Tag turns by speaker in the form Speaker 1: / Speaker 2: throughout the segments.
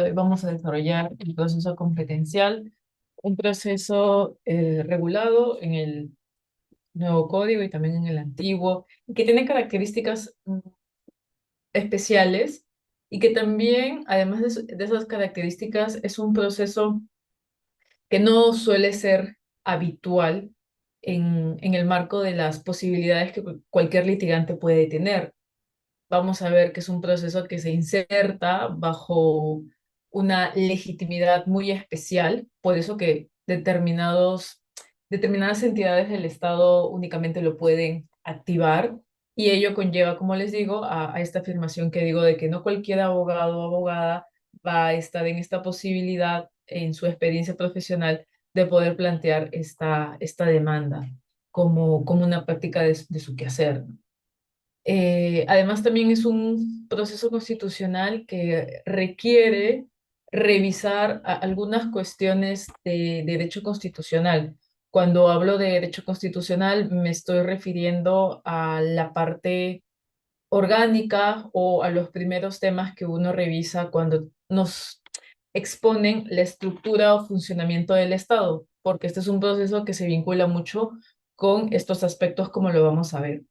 Speaker 1: hoy vamos a desarrollar el proceso competencial, un proceso regulado en el nuevo código y también en el antiguo, y que tiene características especiales y que también, además de esas características, es un proceso que no suele ser habitual en el marco de las posibilidades que cualquier litigante puede tener. Vamos a ver que es un proceso que se inserta bajo una legitimidad muy especial, por eso que determinadas entidades del Estado únicamente lo pueden activar y ello conlleva, como les digo, a esta afirmación que digo de que no cualquier abogado o abogada va a estar en esta posibilidad en su experiencia profesional de poder plantear esta demanda como una práctica de su quehacer, ¿no? Además, también es un proceso constitucional que requiere revisar algunas cuestiones de derecho constitucional. Cuando hablo de derecho constitucional, me estoy refiriendo a la parte orgánica o a los primeros temas que uno revisa cuando nos exponen la estructura o funcionamiento del Estado, porque este es un proceso que se vincula mucho con estos aspectos, como lo vamos a ver.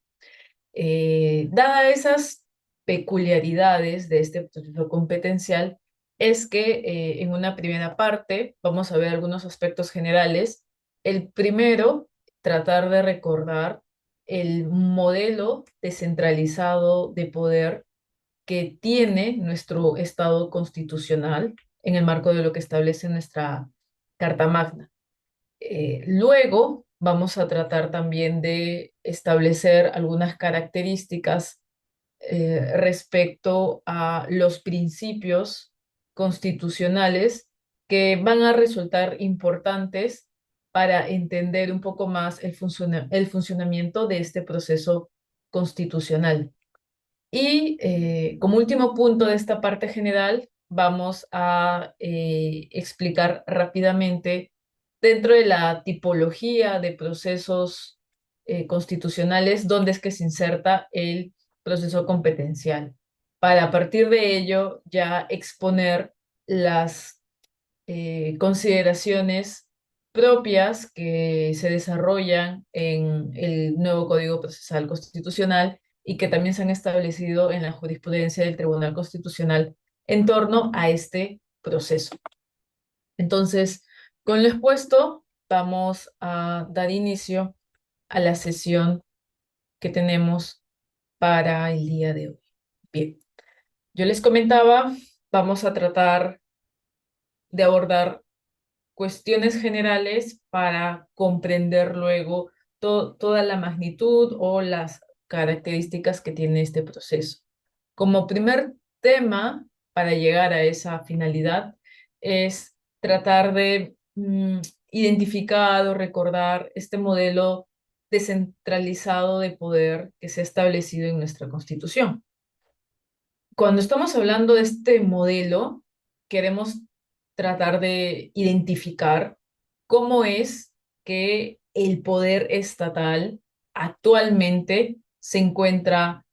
Speaker 1: Dada esas peculiaridades de este proceso competencial, es que en una primera parte vamos a ver algunos aspectos generales. El primero, tratar de recordar el modelo descentralizado de poder que tiene nuestro Estado constitucional en el marco de lo que establece nuestra Carta Magna. Luego vamos a tratar también de establecer algunas características respecto a los principios constitucionales que van a resultar importantes para entender un poco más el funcionamiento de este proceso constitucional. Y como último punto de esta parte general, vamos a explicar rápidamente dentro de la tipología de procesos constitucionales dónde es que se inserta el proceso competencial, para a partir de ello ya exponer las consideraciones propias que se desarrollan en el nuevo Código Procesal Constitucional y que también se han establecido en la jurisprudencia del Tribunal Constitucional en torno a este proceso. Entonces, con lo expuesto, vamos a dar inicio a la sesión que tenemos para el día de hoy. Bien, yo les comentaba, vamos a tratar de abordar cuestiones generales para comprender luego toda la magnitud o las características que tiene este proceso. Como primer tema para llegar a esa finalidad es tratar de identificar o recordar este modelo descentralizado de poder que se ha establecido en nuestra Constitución. Cuando estamos hablando de este modelo, queremos tratar de identificar cómo es que el poder estatal actualmente se encuentra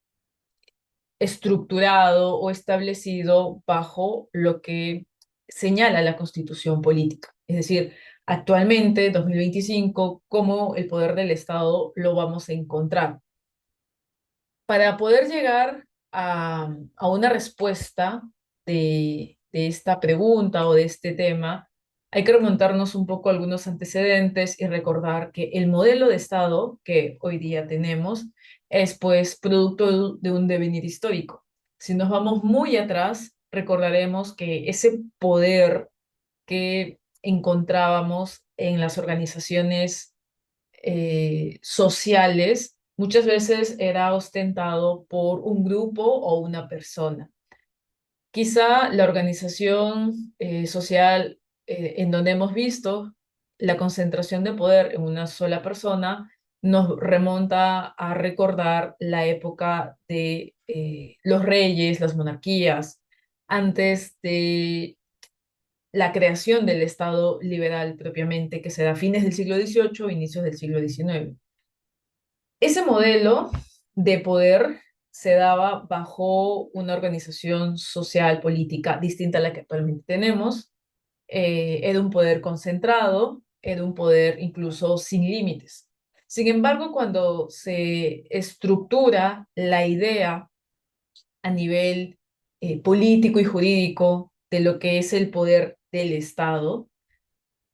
Speaker 1: estructurado o establecido bajo lo que señala la Constitución política. Es decir, actualmente, 2025, cómo el poder del Estado lo vamos a encontrar. Para poder llegar a una respuesta de esta pregunta o de este tema, hay que remontarnos un poco a algunos antecedentes y recordar que el modelo de Estado que hoy día tenemos es pues producto de un devenir histórico. Si nos vamos muy atrás, recordaremos que ese poder que encontrábamos en las organizaciones sociales muchas veces era ostentado por un grupo o una persona. Quizá la organización social en donde hemos visto la concentración de poder en una sola persona nos remonta a recordar la época de los reyes, las monarquías, antes de la creación del Estado liberal propiamente, que se da a fines del siglo XVIII, inicios del siglo XIX. Ese modelo de poder se daba bajo una organización social, política distinta a la que actualmente tenemos. Era un poder concentrado, era un poder incluso sin límites. Sin embargo, cuando se estructura la idea a nivel político y jurídico de lo que es el poder del Estado,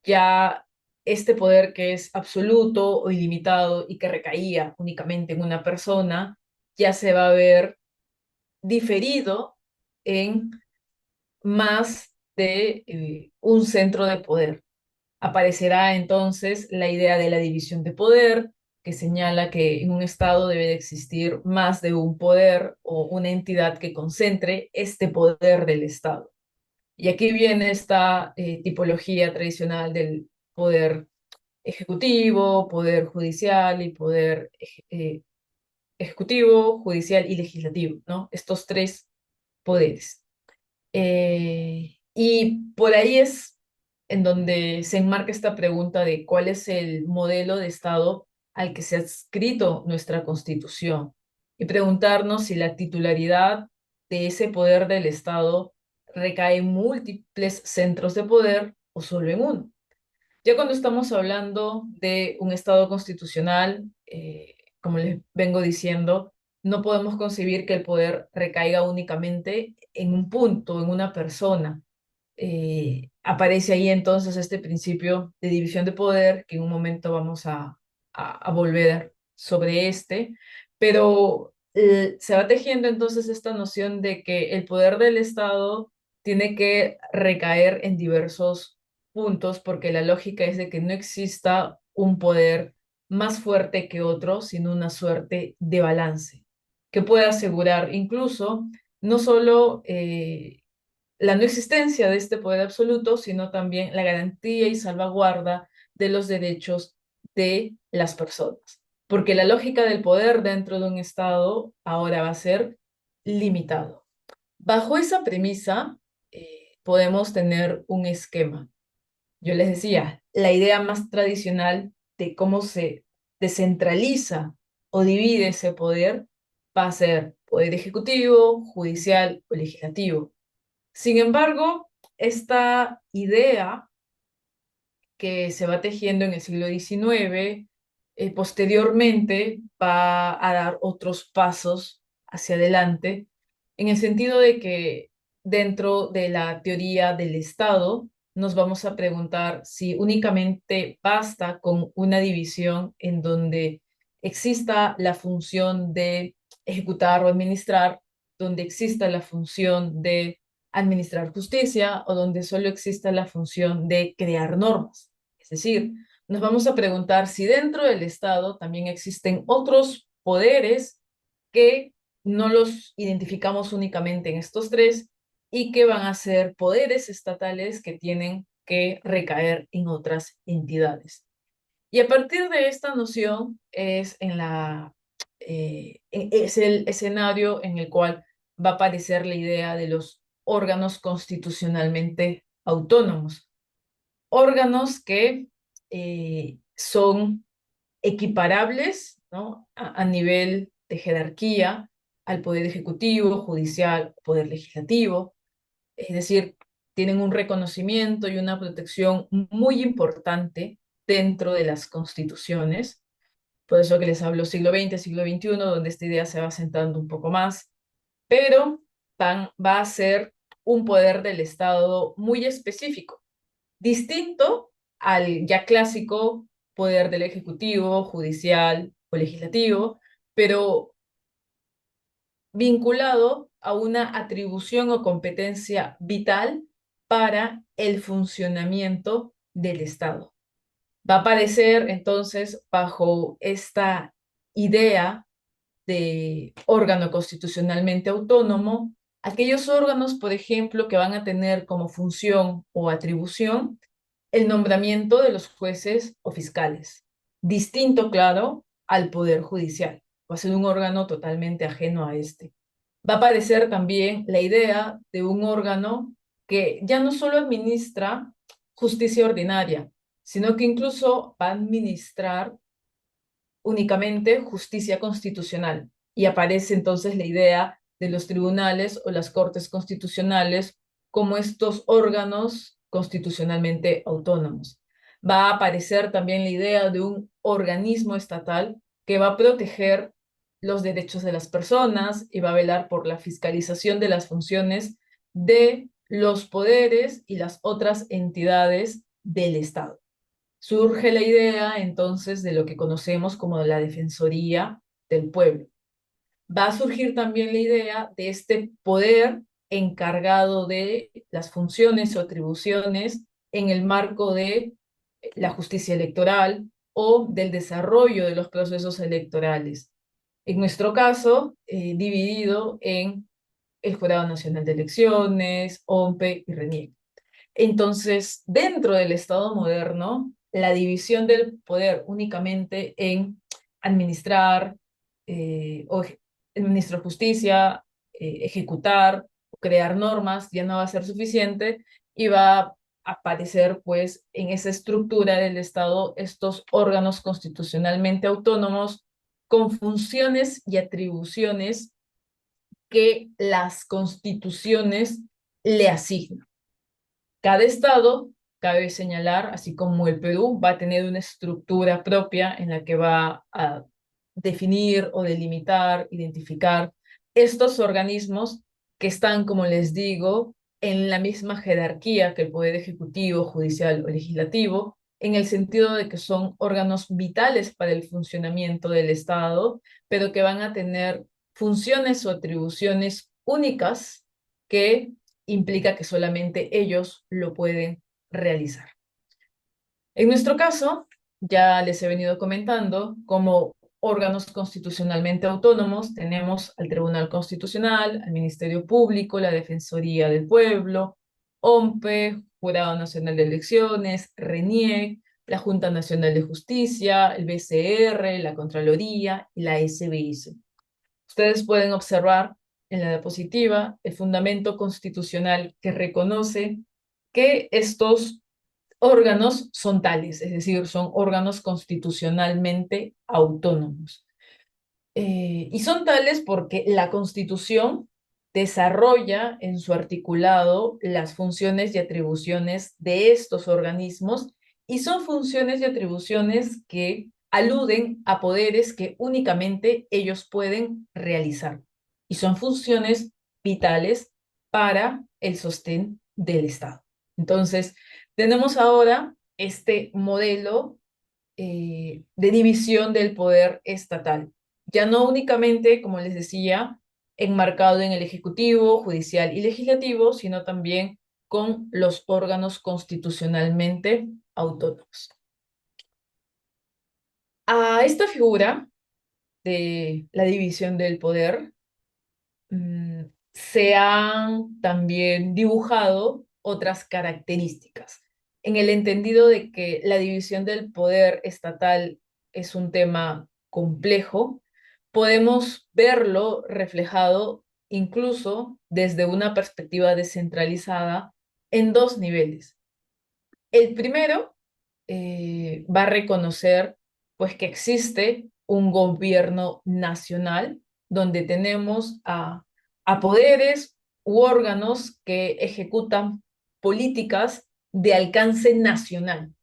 Speaker 1: ya este poder que es absoluto o ilimitado y que recaía únicamente en una persona, ya se va a ver diferido en más de un centro de poder. Aparecerá entonces la idea de la división de poder, que señala que en un Estado debe de existir más de un poder o una entidad que concentre este poder del Estado. Y aquí viene esta tipología tradicional del poder ejecutivo, poder judicial y poder ejecutivo, judicial y legislativo, ¿no? Estos tres poderes. Y por ahí es en donde se enmarca esta pregunta de cuál es el modelo de Estado al que se ha adscrito nuestra Constitución y preguntarnos si la titularidad de ese poder del Estado recae en múltiples centros de poder o solo en uno. Ya cuando estamos hablando de un Estado constitucional, como les vengo diciendo, no podemos concebir que el poder recaiga únicamente en un punto, en una persona. Aparece ahí entonces este principio de división de poder, que en un momento vamos a volver sobre este, pero se va tejiendo entonces esta noción de que el poder del Estado tiene que recaer en diversos puntos, porque la lógica es de que no exista un poder más fuerte que otro, sino una suerte de balance, que pueda asegurar incluso no solo la no existencia de este poder absoluto, sino también la garantía y salvaguarda de los derechos de las personas. Porque la lógica del poder dentro de un Estado ahora va a ser limitado. Bajo esa premisa, podemos tener un esquema. Yo les decía, la idea más tradicional de cómo se descentraliza o divide ese poder va a ser poder ejecutivo, judicial o legislativo. Sin embargo, esta idea que se va tejiendo en el siglo XIX, posteriormente va a dar otros pasos hacia adelante, en el sentido de que dentro de la teoría del Estado nos vamos a preguntar si únicamente basta con una división en donde exista la función de ejecutar o administrar, donde exista la función de administrar justicia o donde solo exista la función de crear normas. Es decir, nos vamos a preguntar si dentro del Estado también existen otros poderes que no los identificamos únicamente en estos tres y que van a ser poderes estatales que tienen que recaer en otras entidades. Y a partir de esta noción es el escenario en el cual va a aparecer la idea de los órganos constitucionalmente autónomos, órganos que son equiparables, ¿no? A nivel de jerarquía al poder ejecutivo, judicial, poder legislativo, es decir, tienen un reconocimiento y una protección muy importante dentro de las constituciones. Por eso que les hablo siglo XX, siglo XXI, donde esta idea se va sentando un poco más, pero va a ser un poder del Estado muy específico, distinto al ya clásico poder del Ejecutivo, Judicial o Legislativo, pero vinculado a una atribución o competencia vital para el funcionamiento del Estado. Va a aparecer entonces bajo esta idea de órgano constitucionalmente autónomo, aquellos órganos, por ejemplo, que van a tener como función o atribución el nombramiento de los jueces o fiscales, distinto, claro, al Poder Judicial. Va a ser un órgano totalmente ajeno a este. Va a aparecer también la idea de un órgano que ya no solo administra justicia ordinaria, sino que incluso va a administrar únicamente justicia constitucional. y aparece entonces la idea de los tribunales o las cortes constitucionales como estos órganos constitucionalmente autónomos. Va a aparecer también la idea de un organismo estatal que va a proteger los derechos de las personas y va a velar por la fiscalización de las funciones de los poderes y las otras entidades del Estado. Surge la idea entonces de lo que conocemos como la Defensoría del Pueblo. Va a surgir también la idea de este poder encargado de las funciones o atribuciones en el marco de la justicia electoral o del desarrollo de los procesos electorales. En nuestro caso, dividido en el Jurado Nacional de Elecciones, OMPE y RENIEC. Entonces, dentro del Estado moderno, la división del poder únicamente en administrar o administrar justicia, ejecutar, crear normas, ya no va a ser suficiente y va a aparecer pues en esa estructura del Estado estos órganos constitucionalmente autónomos con funciones y atribuciones que las constituciones le asignan. Cada estado, cabe señalar, así como el Perú, va a tener una estructura propia en la que va a definir o delimitar, identificar estos organismos que están, como les digo, en la misma jerarquía que el Poder Ejecutivo, Judicial o Legislativo, en el sentido de que son órganos vitales para el funcionamiento del Estado, pero que van a tener funciones o atribuciones únicas que implica que solamente ellos lo pueden realizar. En nuestro caso, ya les he venido comentando, como órganos constitucionalmente autónomos tenemos al Tribunal Constitucional, al Ministerio Público, la Defensoría del Pueblo, OMPE, Jurado Nacional de Elecciones, RENIEC, la Junta Nacional de Justicia, el BCR, la Contraloría y la SBS. Ustedes pueden observar en la diapositiva el fundamento constitucional que reconoce que estos órganos son tales, es decir, son órganos constitucionalmente autónomos. Y son tales porque la Constitución desarrolla en su articulado las funciones y atribuciones de estos organismos y son funciones y atribuciones que aluden a poderes que únicamente ellos pueden realizar y son funciones vitales para el sostén del Estado. Entonces, tenemos ahora este modelo de división del poder estatal. Ya no únicamente, como les decía, enmarcado en el Ejecutivo, Judicial y Legislativo, sino también con los órganos constitucionalmente autónomos. A esta figura de la división del poder se han también dibujado otras características, en el entendido de que la división del poder estatal es un tema complejo, podemos verlo reflejado incluso desde una perspectiva descentralizada en dos niveles. El primero va a reconocer pues que existe un gobierno nacional donde tenemos a poderes u órganos que ejecutan políticas de alcance nacional.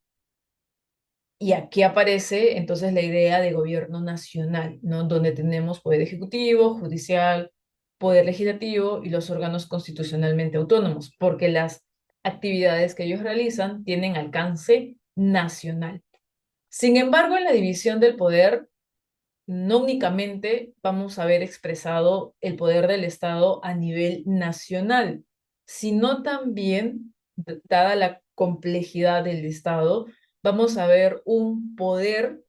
Speaker 1: Y aquí aparece entonces la idea de gobierno nacional, ¿no? Donde tenemos poder ejecutivo, judicial, poder legislativo y los órganos constitucionalmente autónomos, porque las actividades que ellos realizan tienen alcance nacional. Sin embargo, en la división del poder, no únicamente vamos a ver expresado el poder del Estado a nivel nacional, sino también, dada la complejidad del Estado, vamos a ver un poder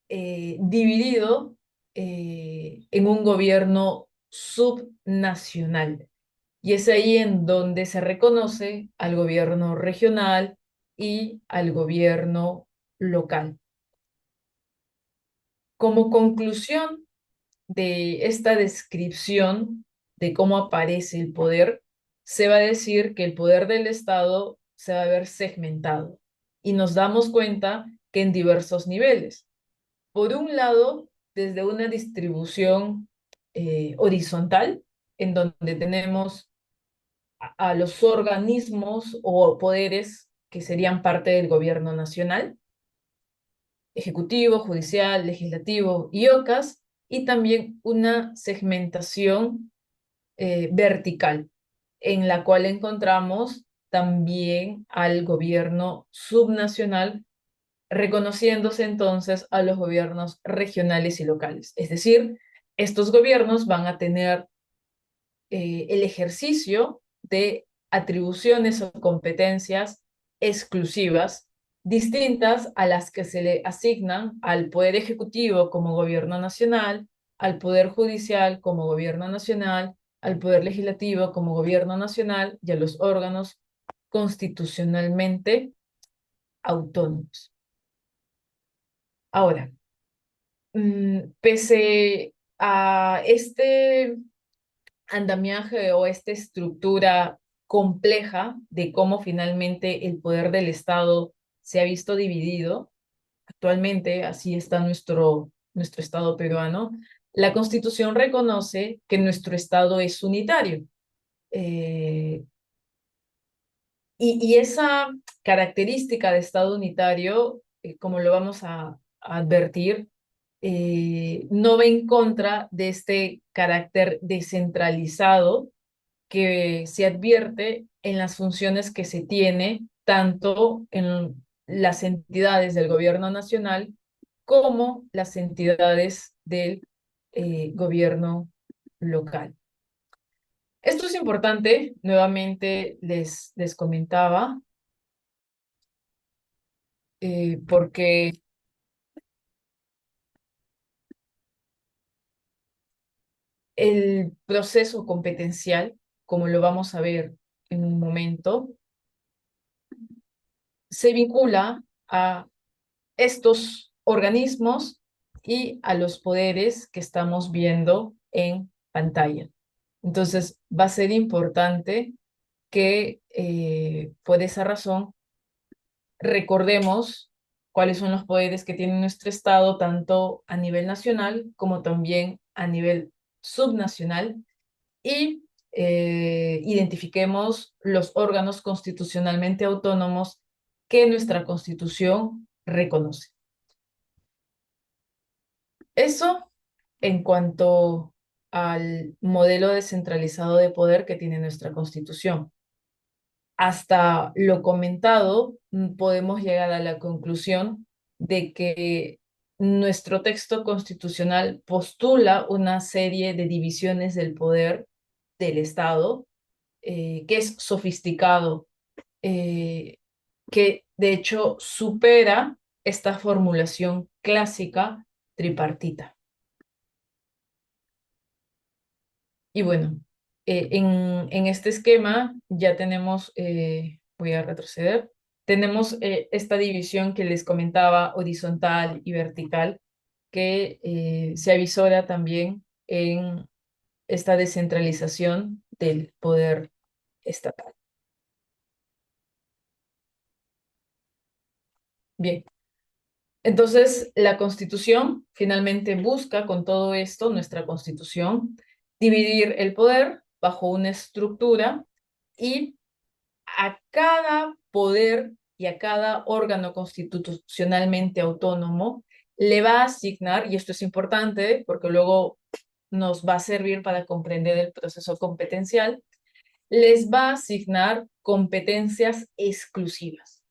Speaker 1: dividido en un gobierno subnacional. Y es ahí en donde se reconoce al gobierno regional y al gobierno local. Como conclusión de esta descripción de cómo aparece el poder, se va a decir que el poder del Estado se va a ver segmentado y nos damos cuenta que en diversos niveles. Por un lado, desde una distribución horizontal, en donde tenemos a los organismos o poderes que serían parte del gobierno nacional, ejecutivo, judicial, legislativo y OCAS, y también una segmentación vertical, en la cual encontramos también al gobierno subnacional, reconociéndose entonces a los gobiernos regionales y locales. Es decir, estos gobiernos van a tener el ejercicio de atribuciones o competencias exclusivas, distintas a las que se le asignan al Poder Ejecutivo como gobierno nacional, al Poder Judicial como gobierno nacional, al Poder Legislativo como gobierno nacional y a los órganos constitucionalmente autónomos. Ahora, pese a este andamiaje o esta estructura compleja de cómo finalmente el poder del Estado se ha visto dividido, actualmente así está nuestro Estado peruano, la Constitución reconoce que nuestro Estado es unitario. Eh, y esa característica de Estado unitario, como lo vamos a advertir, no va en contra de este carácter descentralizado que se advierte en las funciones que se tiene tanto en las entidades del gobierno nacional como las entidades del gobierno local. Esto es importante, nuevamente les comentaba, porque el proceso competencial, como lo vamos a ver en un momento, se vincula a estos organismos y a los poderes que estamos viendo en pantalla. Entonces, va a ser importante que por esa razón recordemos cuáles son los poderes que tiene nuestro Estado, tanto a nivel nacional como también a nivel subnacional, y identifiquemos los órganos constitucionalmente autónomos que nuestra Constitución reconoce. Eso en cuanto al modelo descentralizado de poder que tiene nuestra Constitución. Hasta lo comentado, podemos llegar a la conclusión de que nuestro texto constitucional postula una serie de divisiones del poder del Estado, que es sofisticado, eh, que de hecho supera esta formulación clásica tripartita. Y bueno, en este esquema ya tenemos, voy a retroceder, tenemos esta división que les comentaba, horizontal y vertical, que se avisora también en esta descentralización del poder estatal. Bien, entonces la Constitución finalmente busca con todo esto, nuestra Constitución, dividir el poder bajo una estructura y a cada poder y a cada órgano constitucionalmente autónomo le va a asignar, y esto es importante porque luego nos va a servir para comprender el proceso competencial, les va a asignar competencias exclusivas.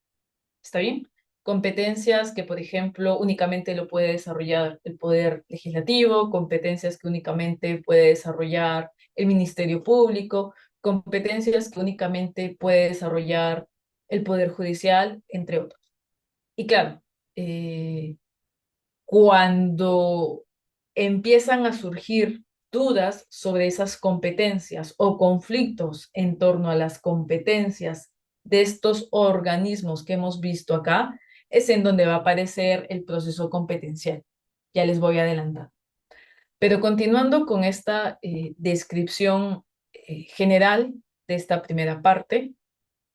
Speaker 1: ¿Está bien? Competencias que, por ejemplo, únicamente lo puede desarrollar el Poder Legislativo, competencias que únicamente puede desarrollar el Ministerio Público, competencias que únicamente puede desarrollar el Poder Judicial, entre otros. Y claro, cuando empiezan a surgir dudas sobre esas competencias o conflictos en torno a las competencias de estos organismos que hemos visto acá, es en donde va a aparecer el proceso competencial. Ya les voy a adelantar. Pero continuando con esta descripción general de esta primera parte,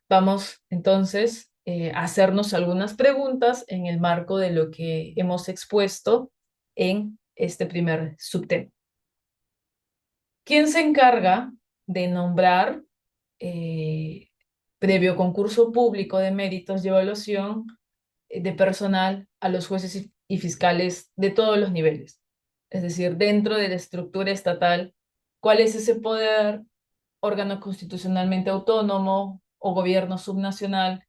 Speaker 1: vamos entonces a hacernos algunas preguntas en el marco de lo que hemos expuesto en este primer subtema. ¿Quién se encarga de nombrar, eh, previo concurso público de méritos y evaluación, de personal a los jueces y fiscales de todos los niveles? Es decir, dentro de la estructura estatal, ¿cuál es ese poder, órgano constitucionalmente autónomo o gobierno subnacional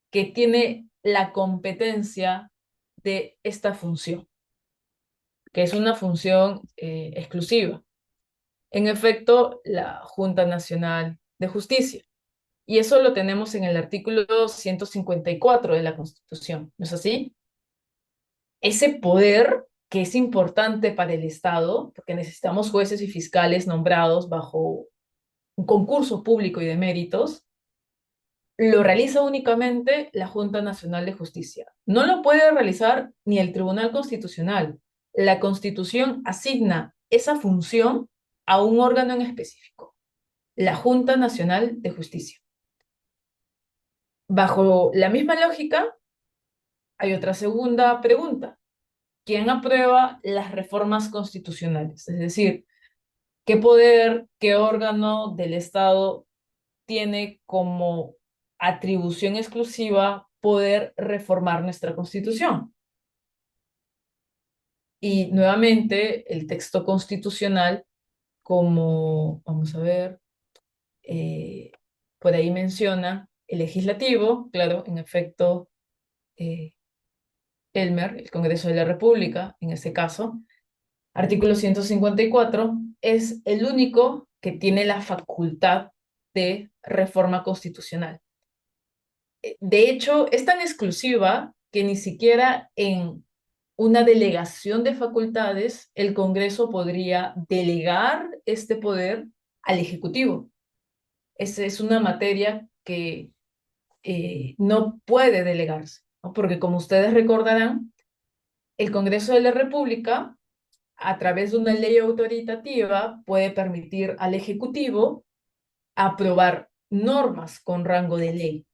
Speaker 1: que tiene la competencia de esta función, que es una función exclusiva? En efecto, la Junta Nacional de Justicia. Y eso lo tenemos en el artículo 154 de la Constitución, ¿no es así? Ese poder que es importante para el Estado, porque necesitamos jueces y fiscales nombrados bajo un concurso público y de méritos, lo realiza únicamente la Junta Nacional de Justicia. No lo puede realizar ni el Tribunal Constitucional. La Constitución asigna esa función a un órgano en específico, la Junta Nacional de Justicia. Bajo la misma lógica, hay otra segunda pregunta. ¿Quién aprueba las reformas constitucionales? Es decir, ¿qué poder, qué órgano del Estado tiene como atribución exclusiva poder reformar nuestra Constitución? Y nuevamente, el texto constitucional, como, vamos a ver, eh, por ahí menciona el legislativo, claro, en efecto, eh, Elmer, el Congreso de la República, en este caso, artículo 154, es el único que tiene la facultad de reforma constitucional. De hecho, es tan exclusiva que ni siquiera en una delegación de facultades el Congreso podría delegar este poder al Ejecutivo. Esa es una materia que no puede delegarse, ¿no? Porque como ustedes recordarán, el Congreso de la República, a través de una ley autoritativa, puede permitir al Ejecutivo aprobar normas con rango de ley.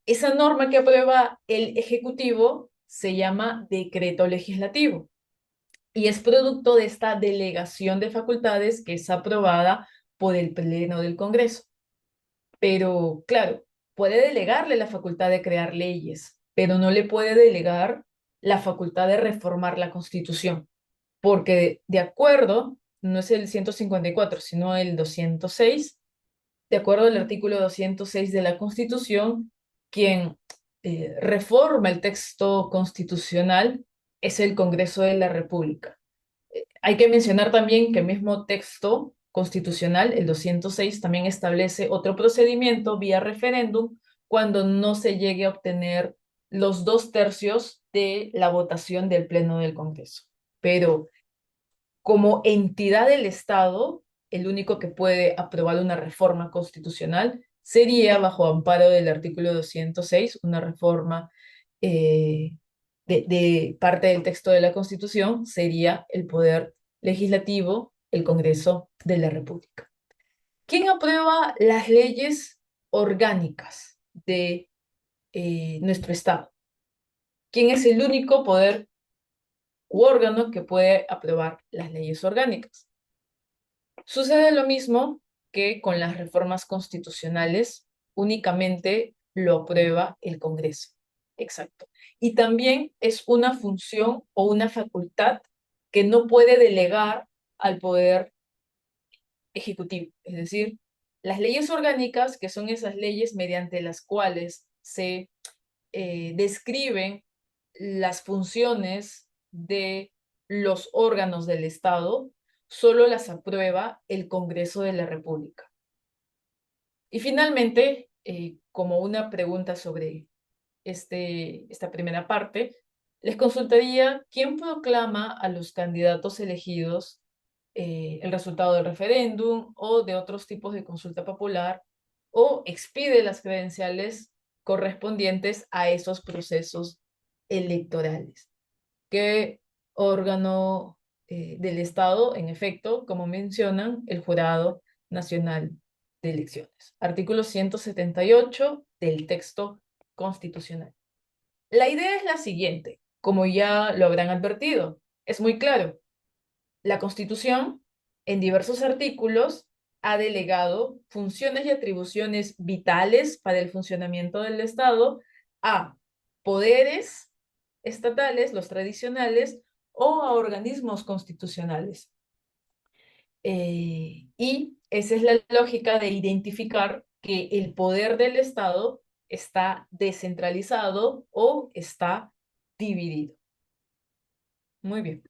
Speaker 1: Esa norma que aprueba el Ejecutivo se llama decreto legislativo y es producto de esta delegación de facultades que es aprobada por el Pleno del Congreso. Pero, claro, puede delegarle la facultad de crear leyes, pero no le puede delegar la facultad de reformar la Constitución, porque de acuerdo, no es el 154, sino el 206, de acuerdo al artículo 206 de la Constitución, quien reforma el texto constitucional es el Congreso de la República. Hay que mencionar también que el mismo texto constitucional, el 206, también establece otro procedimiento vía referéndum cuando no se llegue a obtener los 2/3 de la votación del Pleno del Congreso. Pero como entidad del Estado, el único que puede aprobar una reforma constitucional sería, bajo amparo del artículo 206, una reforma de parte del texto de la Constitución, sería el Poder Legislativo, el Congreso de la República. ¿Quién aprueba las leyes orgánicas de nuestro Estado? ¿Quién es el único poder u órgano que puede aprobar las leyes orgánicas? Sucede lo mismo que con las reformas constitucionales, únicamente lo aprueba el Congreso. Exacto. Y también es una función o una facultad que no puede delegar al Poder Ejecutivo. Es decir, las leyes orgánicas, que son esas leyes mediante las cuales se describen las funciones de los órganos del Estado, solo las aprueba el Congreso de la República. Y finalmente, como una pregunta sobre esta primera parte, les consultaría quién proclama a los candidatos elegidos el resultado del referéndum o de otros tipos de consulta popular o expide las credenciales correspondientes a esos procesos electorales. ¿Qué órgano del Estado? En efecto, como mencionan, el Jurado Nacional de Elecciones. Artículo 178 del texto constitucional. La idea es la siguiente, como ya lo habrán advertido, es muy claro. La Constitución en diversos artículos ha delegado funciones y atribuciones vitales para el funcionamiento del Estado a poderes estatales, los tradicionales, o a organismos constitucionales. Y esa es la lógica de identificar que el poder del Estado está descentralizado o está dividido. Muy bien.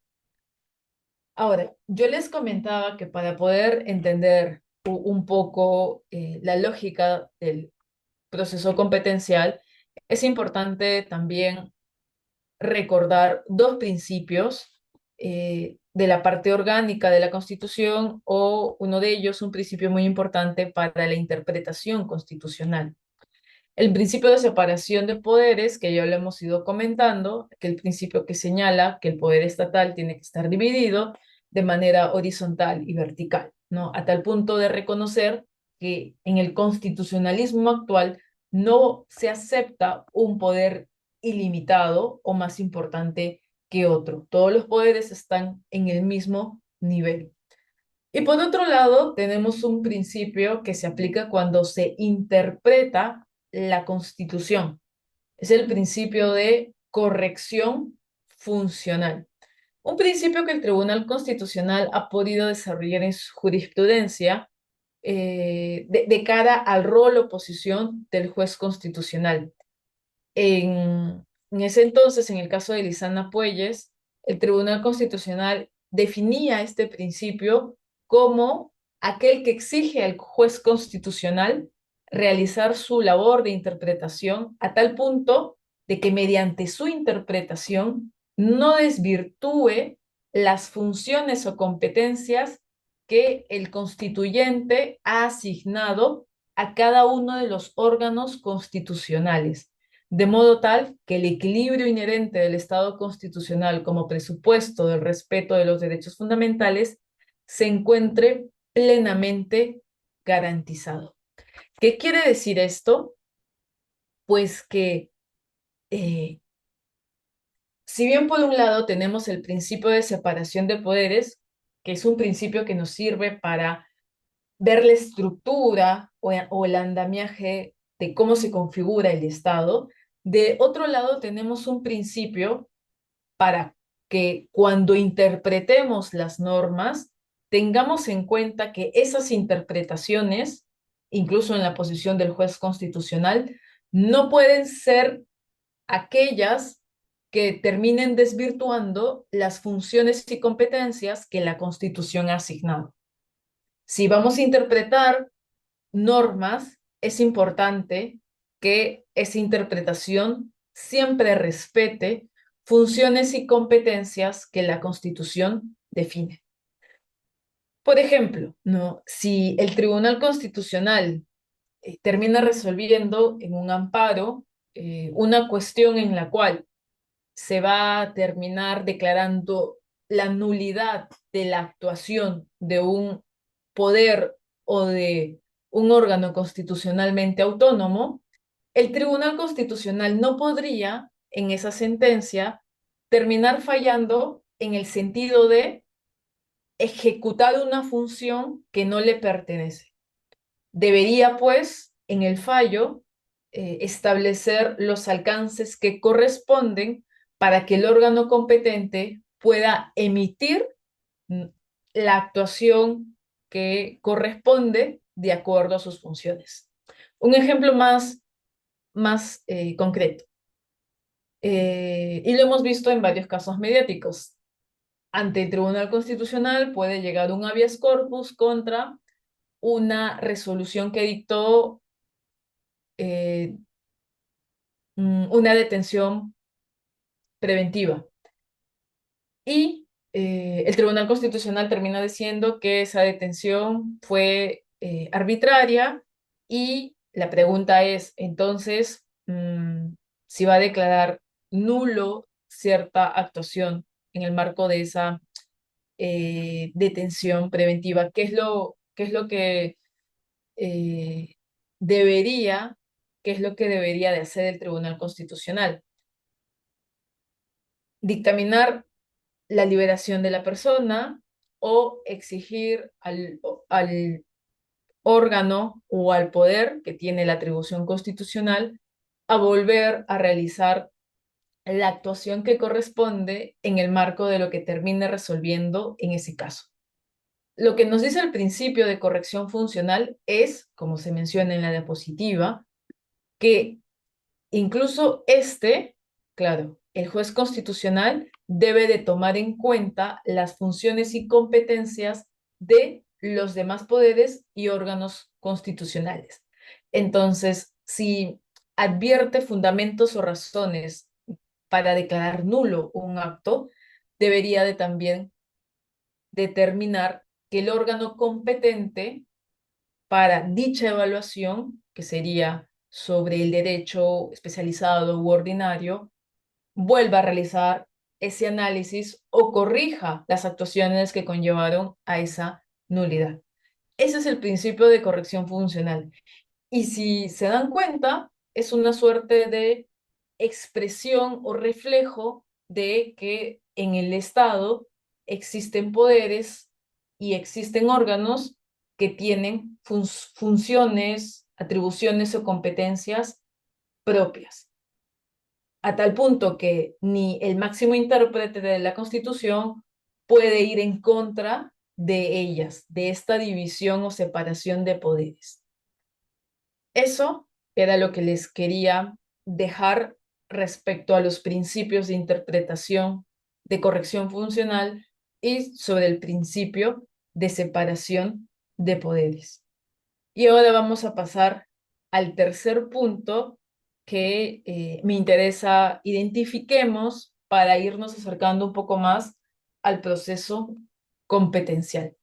Speaker 1: Ahora, yo les comentaba que para poder entender un poco la lógica del proceso competencial, es importante también recordar dos principios de la parte orgánica de la Constitución, o uno de ellos, un principio muy importante para la interpretación constitucional. El principio de separación de poderes, que ya lo hemos ido comentando, que el principio que señala que el poder estatal tiene que estar dividido de manera horizontal y vertical, ¿no? A tal punto de reconocer que en el constitucionalismo actual no se acepta un poder ilimitado o más importante que otro. Todos los poderes están en el mismo nivel. Y por otro lado, tenemos un principio que se aplica cuando se interpreta la Constitución. Es el principio de corrección funcional. Un principio que el Tribunal Constitucional ha podido desarrollar en su jurisprudencia de cara al rol o posición del juez constitucional. En ese entonces, en el caso de Lizana Puelles, el Tribunal Constitucional definía este principio como aquel que exige al juez constitucional realizar su labor de interpretación a tal punto de que mediante su interpretación no desvirtúe las funciones o competencias que el constituyente ha asignado a cada uno de los órganos constitucionales, de modo tal que el equilibrio inherente del Estado constitucional como presupuesto del respeto de los derechos fundamentales se encuentre plenamente garantizado. ¿Qué quiere decir esto? Pues que si bien por un lado tenemos el principio de separación de poderes, que es un principio que nos sirve para ver la estructura o el andamiaje de cómo se configura el Estado, de otro lado tenemos un principio para que cuando interpretemos las normas tengamos en cuenta que esas interpretaciones, incluso en la posición del juez constitucional, no pueden ser aquellas que terminen desvirtuando las funciones y competencias que la Constitución ha asignado. Si vamos a interpretar normas, es importante que esa interpretación siempre respete funciones y competencias que la Constitución define. Por ejemplo, ¿no? Si el Tribunal Constitucional termina resolviendo en un amparo una cuestión en la cual se va a terminar declarando la nulidad de la actuación de un poder o de un órgano constitucionalmente autónomo, el Tribunal Constitucional no podría, en esa sentencia, terminar fallando en el sentido de ejecutar una función que no le pertenece. Debería, pues, en el fallo, establecer los alcances que corresponden para que el órgano competente pueda emitir mm, la actuación que corresponde de acuerdo a sus funciones. Un ejemplo más concreto, y lo hemos visto en varios casos mediáticos. Ante el Tribunal Constitucional puede llegar un habeas corpus contra una resolución que dictó eh, una detención preventiva. Y el Tribunal Constitucional termina diciendo que esa detención fue arbitraria, y la pregunta es, entonces, si va a declarar nulo cierta actuación en el marco de esa detención preventiva. Qué es lo que eh, debería, qué es lo que debería de hacer el Tribunal Constitucional? Dictaminar la liberación de la persona, o exigir al órgano o al poder que tiene la atribución constitucional a volver a realizar la actuación que corresponde en el marco de lo que termine resolviendo en ese caso. Lo que nos dice el principio de corrección funcional es, como se menciona en la diapositiva, que incluso claro, el juez constitucional debe de tomar en cuenta las funciones y competencias de los demás poderes y órganos constitucionales. Entonces, si advierte fundamentos o razones para declarar nulo un acto, debería de también determinar que el órgano competente para dicha evaluación, que sería sobre el derecho especializado u ordinario, vuelva a realizar ese análisis o corrija las actuaciones que conllevaron a esa nulidad. Ese es el principio de corrección funcional. Y si se dan cuenta, es una suerte de expresión o reflejo de que en el Estado existen poderes y existen órganos que tienen funciones, atribuciones o competencias propias, a tal punto que ni el máximo intérprete de la Constitución puede ir en contra de ellas, de esta división o separación de poderes. Eso era lo que les quería dejar respecto a los principios de interpretación de corrección funcional y sobre el principio de separación de poderes. Y ahora vamos a pasar al tercer punto que me interesa identifiquemos para irnos acercando un poco más al proceso competencial.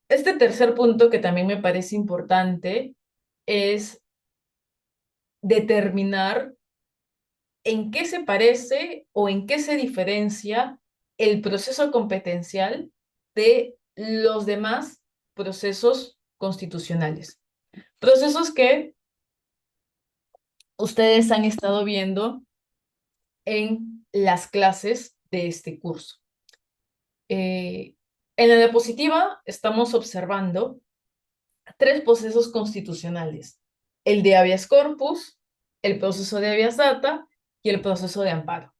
Speaker 1: Este tercer punto que también me parece importante es determinar en qué se parece o en qué se diferencia el proceso competencial de los demás procesos constitucionales. Procesos que ustedes han estado viendo en las clases de este curso. En la diapositiva estamos observando tres procesos constitucionales: el de habeas corpus, el proceso de habeas data y el proceso de amparo.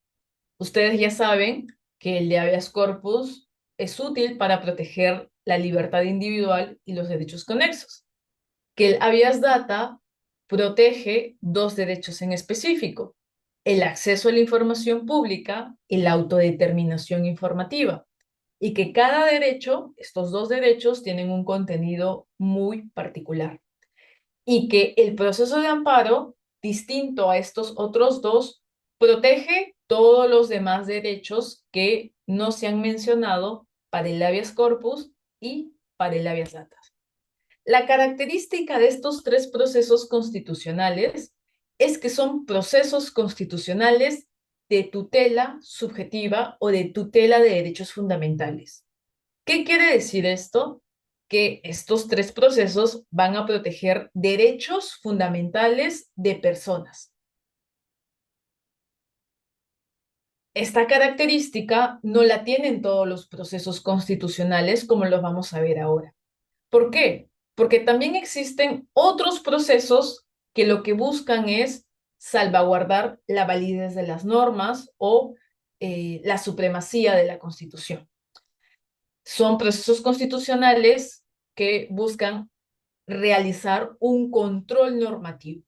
Speaker 1: Ustedes ya saben que el de habeas corpus es útil para proteger la libertad individual y los derechos conexos, que el habeas data protege dos derechos en específico: el acceso a la información pública y la autodeterminación informativa, y que cada derecho, estos dos derechos, tienen un contenido muy particular, y que el proceso de amparo, distinto a estos otros dos, protege todos los demás derechos que no se han mencionado para el habeas corpus y para el habeas data. La característica de estos tres procesos constitucionales es que son procesos constitucionales de tutela subjetiva o de tutela de derechos fundamentales. ¿Qué quiere decir esto? Que estos tres procesos van a proteger derechos fundamentales de personas. Esta característica no la tienen todos los procesos constitucionales, como los vamos a ver ahora. ¿Por qué? Porque también existen otros procesos que lo que buscan es salvaguardar la validez de las normas o la supremacía de la Constitución. Son procesos constitucionales que buscan realizar un control normativo.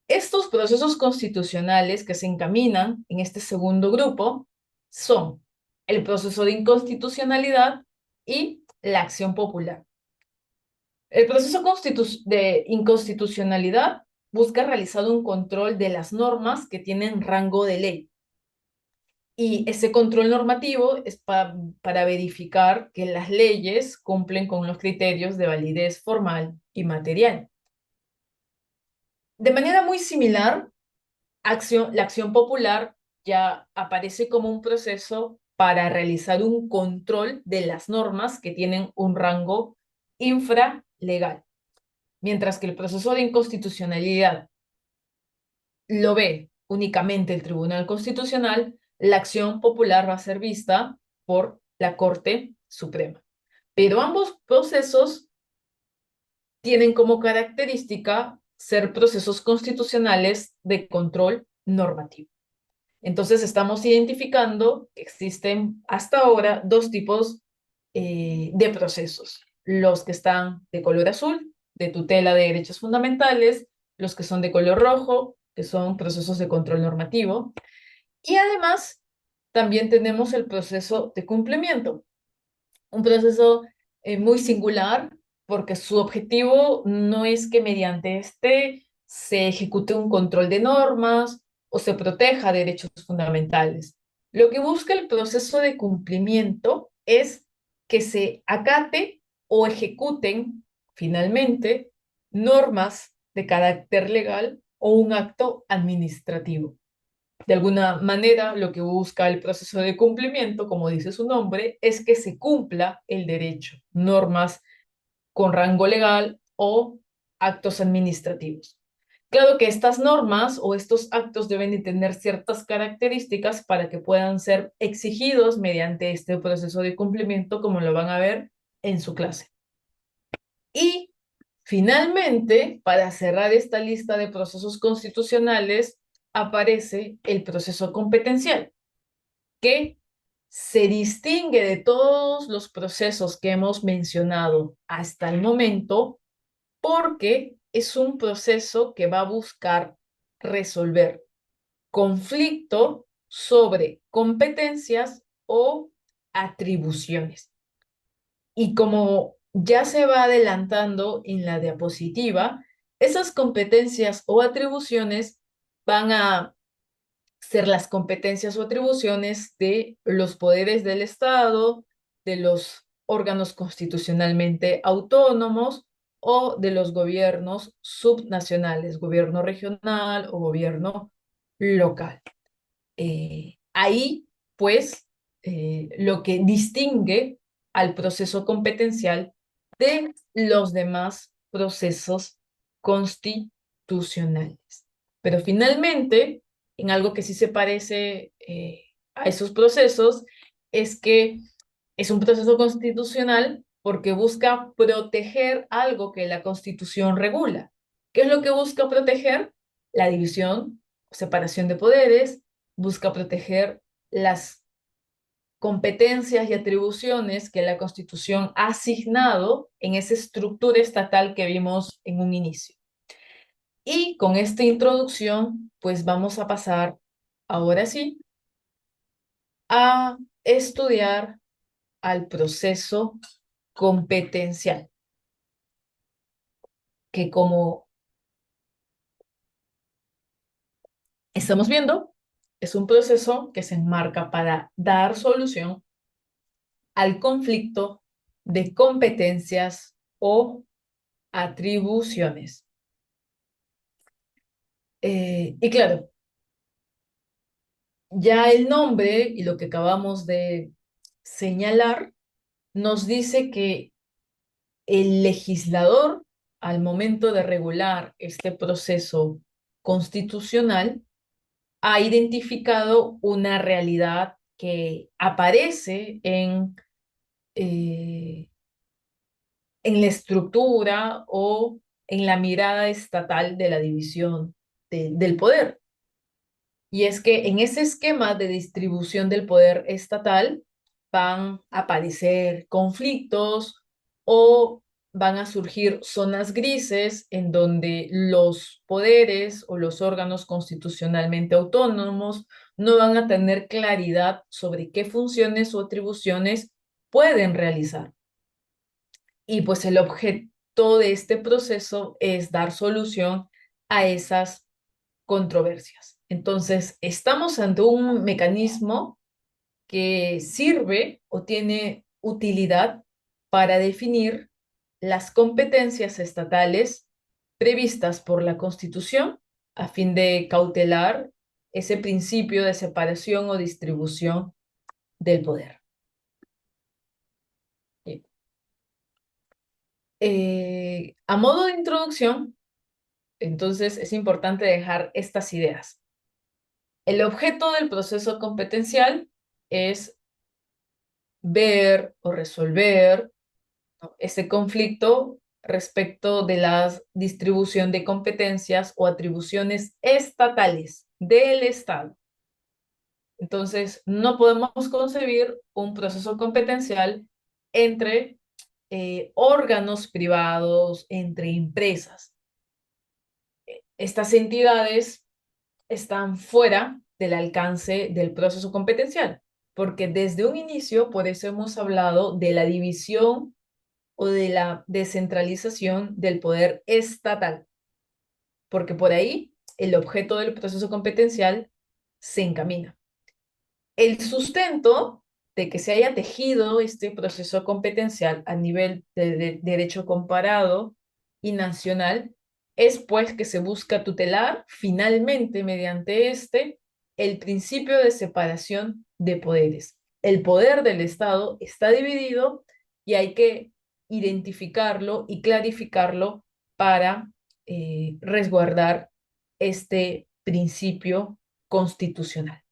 Speaker 1: Estos procesos constitucionales que se encaminan en este segundo grupo son el proceso de inconstitucionalidad y la acción popular. El proceso de inconstitucionalidad busca realizar un control de las normas que tienen rango de ley. Y ese control normativo es para verificar que las leyes cumplen con los criterios de validez formal y material. De manera muy similar, la acción popular ya aparece como un proceso para realizar un control de las normas que tienen un rango infralegal. Mientras que el proceso de inconstitucionalidad lo ve únicamente el Tribunal Constitucional, la acción popular va a ser vista por la Corte Suprema. pero ambos procesos tienen como característica ser procesos constitucionales de control normativo. Entonces estamos identificando que existen hasta ahora dos tipos de procesos. Los que están de color azul, de tutela de derechos fundamentales, los que son de color rojo, que son procesos de control normativo. Y además, también tenemos el proceso de cumplimiento, un proceso muy singular porque su objetivo no es que mediante este se ejecute un control de normas o se proteja derechos fundamentales. Lo que busca el proceso de cumplimiento es que se acate o ejecuten finalmente normas de carácter legal o un acto administrativo. De alguna manera, lo que busca el proceso de cumplimiento, como dice su nombre, es que se cumpla el derecho, normas con rango legal o actos administrativos. Claro que estas normas o estos actos deben de tener ciertas características para que puedan ser exigidos mediante este proceso de cumplimiento, como lo van a ver en su clase. Y finalmente, para cerrar esta lista de procesos constitucionales, aparece el proceso competencial, que se distingue de todos los procesos que hemos mencionado hasta el momento porque es un proceso que va a buscar resolver conflicto sobre competencias o atribuciones. Y como ya se va adelantando en la diapositiva, esas competencias o atribuciones van a ser las competencias o atribuciones de los poderes del Estado, de los órganos constitucionalmente autónomos o de los gobiernos subnacionales, gobierno regional o gobierno local. Ahí, pues, lo que distingue al proceso competencial de los demás procesos constitucionales. Pero finalmente, en algo que sí se parece a esos procesos, es que es un proceso constitucional porque busca proteger algo que la Constitución regula. ¿Qué es lo que busca proteger? La división, separación de poderes, busca proteger las competencias y atribuciones que la Constitución ha asignado en esa estructura estatal que vimos en un inicio. Y con esta introducción, pues vamos a pasar, ahora sí, a estudiar al proceso competencial, que como estamos viendo, es un proceso que se enmarca para dar solución al conflicto de competencias o atribuciones. Y claro, ya el nombre y lo que acabamos de señalar nos dice que el legislador, al momento de regular este proceso constitucional, ha identificado una realidad que aparece eh, en la estructura o en la mirada estatal de la división del poder. Y es que en ese esquema de distribución del poder estatal van a aparecer conflictos o van a surgir zonas grises en donde los poderes o los órganos constitucionalmente autónomos no van a tener claridad sobre qué funciones o atribuciones pueden realizar. Y pues el objeto de este proceso es dar solución a esas controversias. Entonces, estamos ante un mecanismo que sirve o tiene utilidad para definir las competencias estatales previstas por la Constitución a fin de cautelar ese principio de separación o distribución del poder. Bien. A modo de introducción, entonces es importante dejar estas ideas. El objeto del proceso competencial es ver o resolver ¿no? Ese conflicto respecto de la distribución de competencias o atribuciones estatales del Estado. Entonces, no podemos concebir un proceso competencial entre órganos privados, entre empresas. Estas entidades están fuera del alcance del proceso competencial, porque desde un inicio, por eso hemos hablado de la división o de la descentralización del poder estatal, porque por ahí el objeto del proceso competencial se encamina. El sustento de que se haya tejido este proceso competencial a nivel de derecho comparado y nacional es pues que se busca tutelar finalmente mediante el principio de separación de poderes. El poder del Estado está dividido y hay que identificarlo y clarificarlo para resguardar este principio constitucional.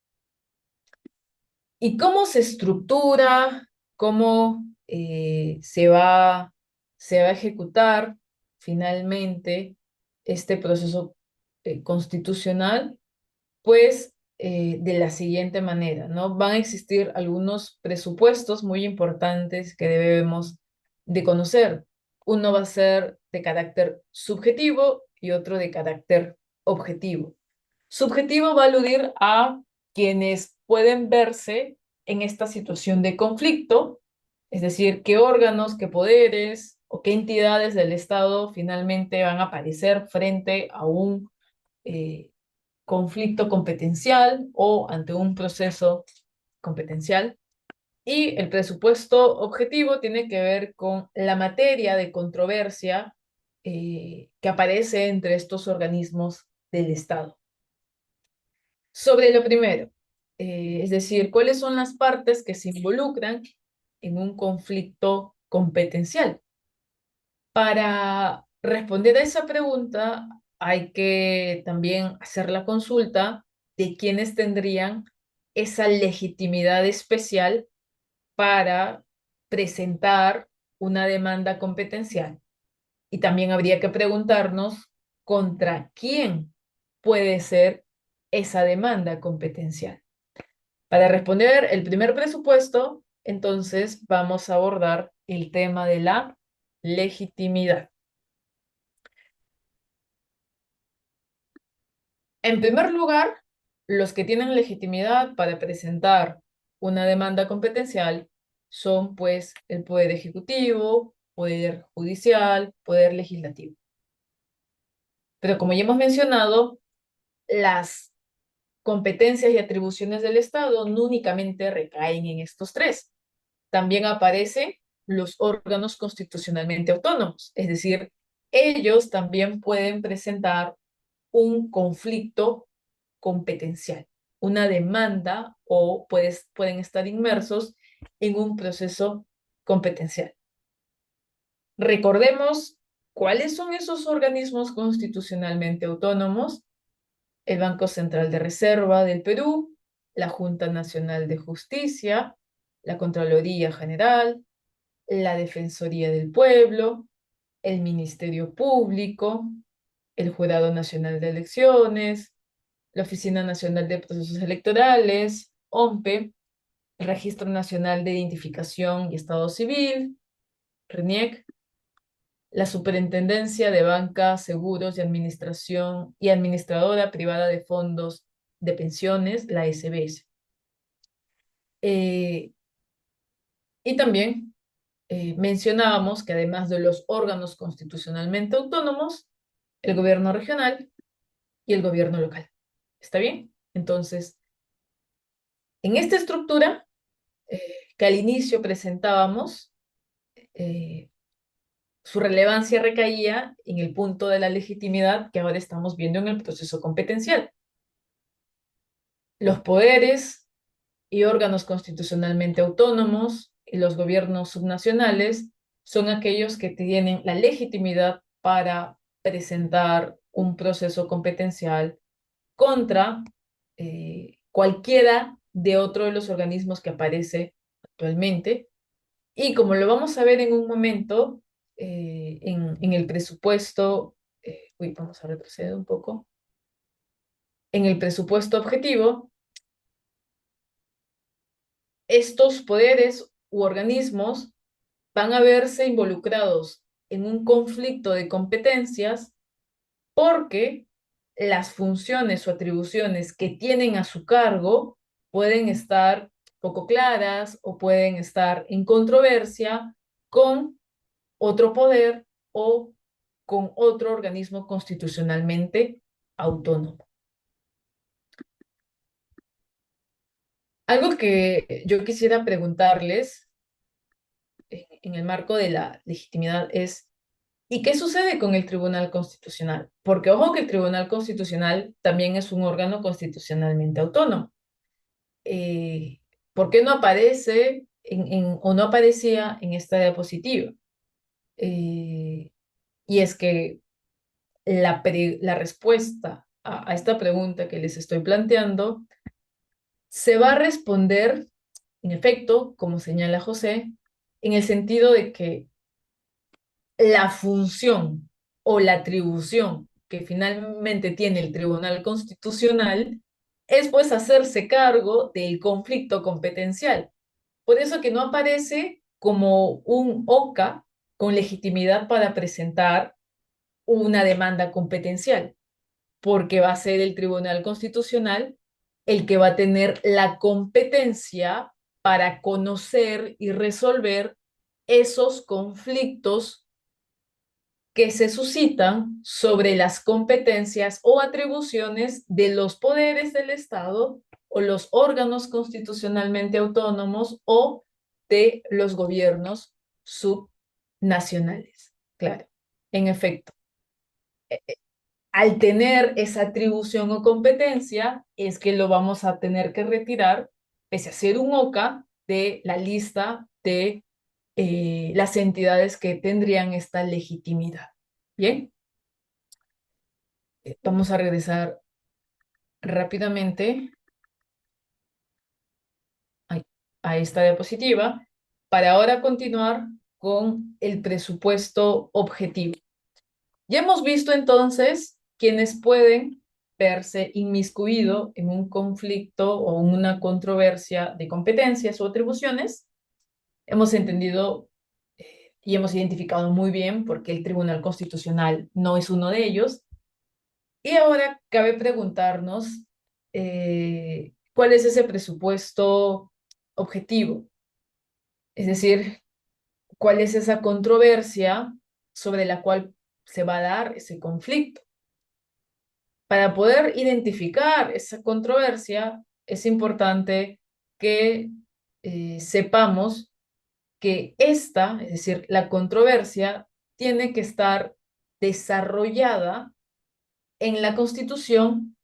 Speaker 1: ¿Y cómo se estructura? ¿Cómo se va a ejecutar finalmente este proceso constitucional? Pues de la siguiente manera, ¿no? Van a existir algunos presupuestos muy importantes que debemos de conocer. Uno va a ser de carácter subjetivo y otro de carácter objetivo. Subjetivo va a aludir a quienes pueden verse en esta situación de conflicto, es decir, qué órganos, qué poderes o qué entidades del Estado finalmente van a aparecer frente a un conflicto competencial o ante un proceso competencial. Y el presupuesto objetivo tiene que ver con la materia de controversia que aparece entre estos organismos del Estado. Sobre lo primero, es decir, ¿cuáles son las partes que se involucran en un conflicto competencial? Para responder a esa pregunta, hay que también hacer la consulta de quiénes tendrían esa legitimidad especial para presentar una demanda competencial. Y también habría que preguntarnos contra quién puede ser esa demanda competencial. Para responder el primer presupuesto, entonces vamos a abordar el tema de la legitimidad. En primer lugar, los que tienen legitimidad para presentar una demanda competencial son pues el Poder Ejecutivo, Poder Judicial, Poder Legislativo. Pero como ya hemos mencionado, las competencias y atribuciones del Estado no únicamente recaen en estos tres. También aparecen los órganos constitucionalmente autónomos, es decir, ellos también pueden presentar un conflicto competencial, una demanda o pueden estar inmersos en un proceso competencial. Recordemos cuáles son esos organismos constitucionalmente autónomos: el Banco Central de Reserva del Perú, la Junta Nacional de Justicia, la Contraloría General, la Defensoría del Pueblo, el Ministerio Público, el Jurado Nacional de Elecciones, la Oficina Nacional de Procesos Electorales, OMPE, el Registro Nacional de Identificación y Estado Civil, RENIEC, la Superintendencia de Banca, Seguros y Administración y Administradora Privada de Fondos de Pensiones, la SBS. Y también mencionábamos que además de los órganos constitucionalmente autónomos, el gobierno regional y el gobierno local. ¿Está bien? Entonces, en esta estructura eh, que al inicio presentábamos, eh, su relevancia recaía en el punto de la legitimidad que ahora estamos viendo en el proceso competencial. Los poderes y órganos constitucionalmente autónomos y los gobiernos subnacionales son aquellos que tienen la legitimidad para presentar un proceso competencial contra cualquiera de otro de los organismos que aparece actualmente Y como lo vamos a ver en un momento, en el presupuesto, vamos a retroceder un poco, en el presupuesto objetivo, estos poderes u organismos van a verse involucrados en un conflicto de competencias porque las funciones o atribuciones que tienen a su cargo pueden estar poco claras o pueden estar en controversia con otro poder o con otro organismo constitucionalmente autónomo. Algo que yo quisiera preguntarles en el marco de la legitimidad es, ¿y qué sucede con el Tribunal Constitucional? Porque ojo que el Tribunal Constitucional también es un órgano constitucionalmente autónomo. Eh, ¿Por qué no aparece o no aparecía en esta diapositiva? Eh, y es que la respuesta a esta pregunta que les estoy planteando se va a responder, en efecto, como señala José, en el sentido de que la función o la atribución que finalmente tiene el Tribunal Constitucional es pues hacerse cargo del conflicto competencial. Por eso que no aparece como un OCA con legitimidad para presentar una demanda competencial, porque va a ser el Tribunal Constitucional el que va a tener la competencia para conocer y resolver esos conflictos que se suscitan sobre las competencias o atribuciones de los poderes del Estado o los órganos constitucionalmente autónomos o de los gobiernos subnacionales. Claro, en efecto, al tener esa atribución o competencia, es que lo vamos a tener que retirar, pese a ser un OCA, de la lista de las entidades que tendrían esta legitimidad. Bien, vamos a regresar rápidamente a, a esta diapositiva para ahora continuar con el presupuesto objetivo. Ya hemos visto entonces quienes pueden verse inmiscuido en un conflicto o una controversia de competencias o atribuciones. Hemos entendido y hemos identificado muy bien por qué el Tribunal Constitucional no es uno de ellos. Y ahora cabe preguntarnos cuál es ese presupuesto objetivo, es decir, cuál es esa controversia sobre la cual se va a dar ese conflicto. Para poder identificar esa controversia, es importante que sepamos que esta, es decir, la controversia, tiene que estar desarrollada en la Constitución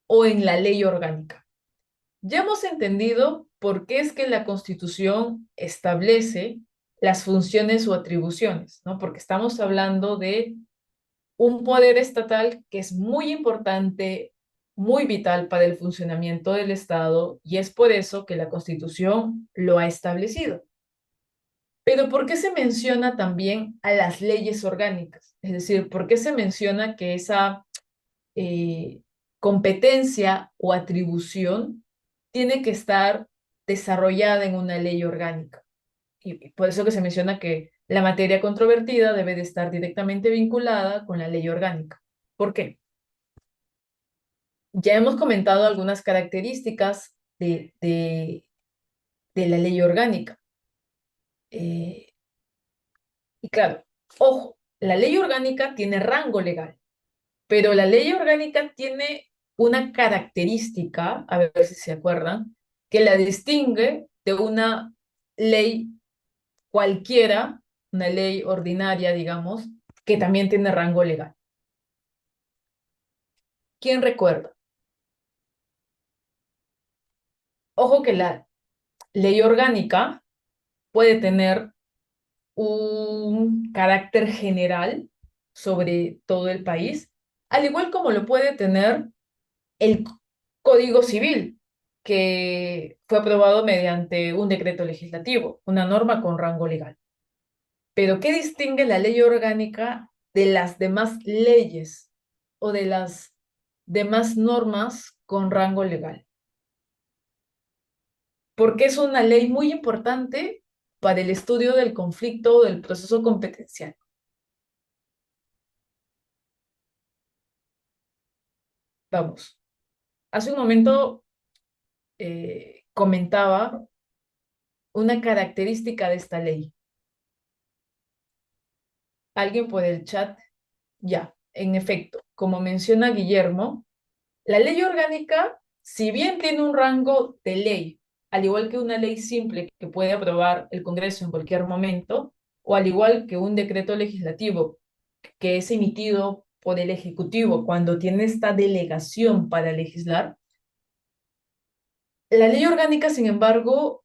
Speaker 1: o en la ley orgánica. Ya hemos entendido por qué es que la Constitución establece las funciones o atribuciones, ¿no? Porque estamos hablando de un poder estatal que es muy importante, muy vital para el funcionamiento del Estado y es por eso que la Constitución lo ha establecido. Pero ¿por qué se menciona también a las leyes orgánicas? Es decir, ¿por qué se menciona que esa eh, competencia o atribución tiene que estar desarrollada en una ley orgánica? Y por eso que se menciona que la materia controvertida debe de estar directamente vinculada con la ley orgánica. ¿Por qué? Ya hemos comentado algunas características de la ley orgánica. Eh, y claro, ojo, la ley orgánica tiene rango legal, pero la ley orgánica tiene una característica, a ver si se acuerdan, que la distingue de una ley cualquiera, una ley ordinaria, digamos, que también tiene rango legal. ¿Quién recuerda? Ojo que la ley orgánica puede tener un carácter general sobre todo el país, al igual como lo puede tener el Código Civil. que fue aprobado mediante un decreto legislativo, una norma con rango legal. Pero ¿qué distingue la ley orgánica de las demás leyes o de las demás normas con rango legal? Porque es una ley muy importante para el estudio del conflicto o del proceso competencial. Vamos, hace un momento comentaba una característica de esta ley. Alguien por el chat, ya, en efecto, como menciona Guillermo, la ley orgánica, si bien tiene un rango de ley, al igual que una ley simple que puede aprobar el Congreso en cualquier momento, o al igual que un decreto legislativo que es emitido por el Ejecutivo cuando tiene esta delegación para legislar, la ley orgánica, sin embargo,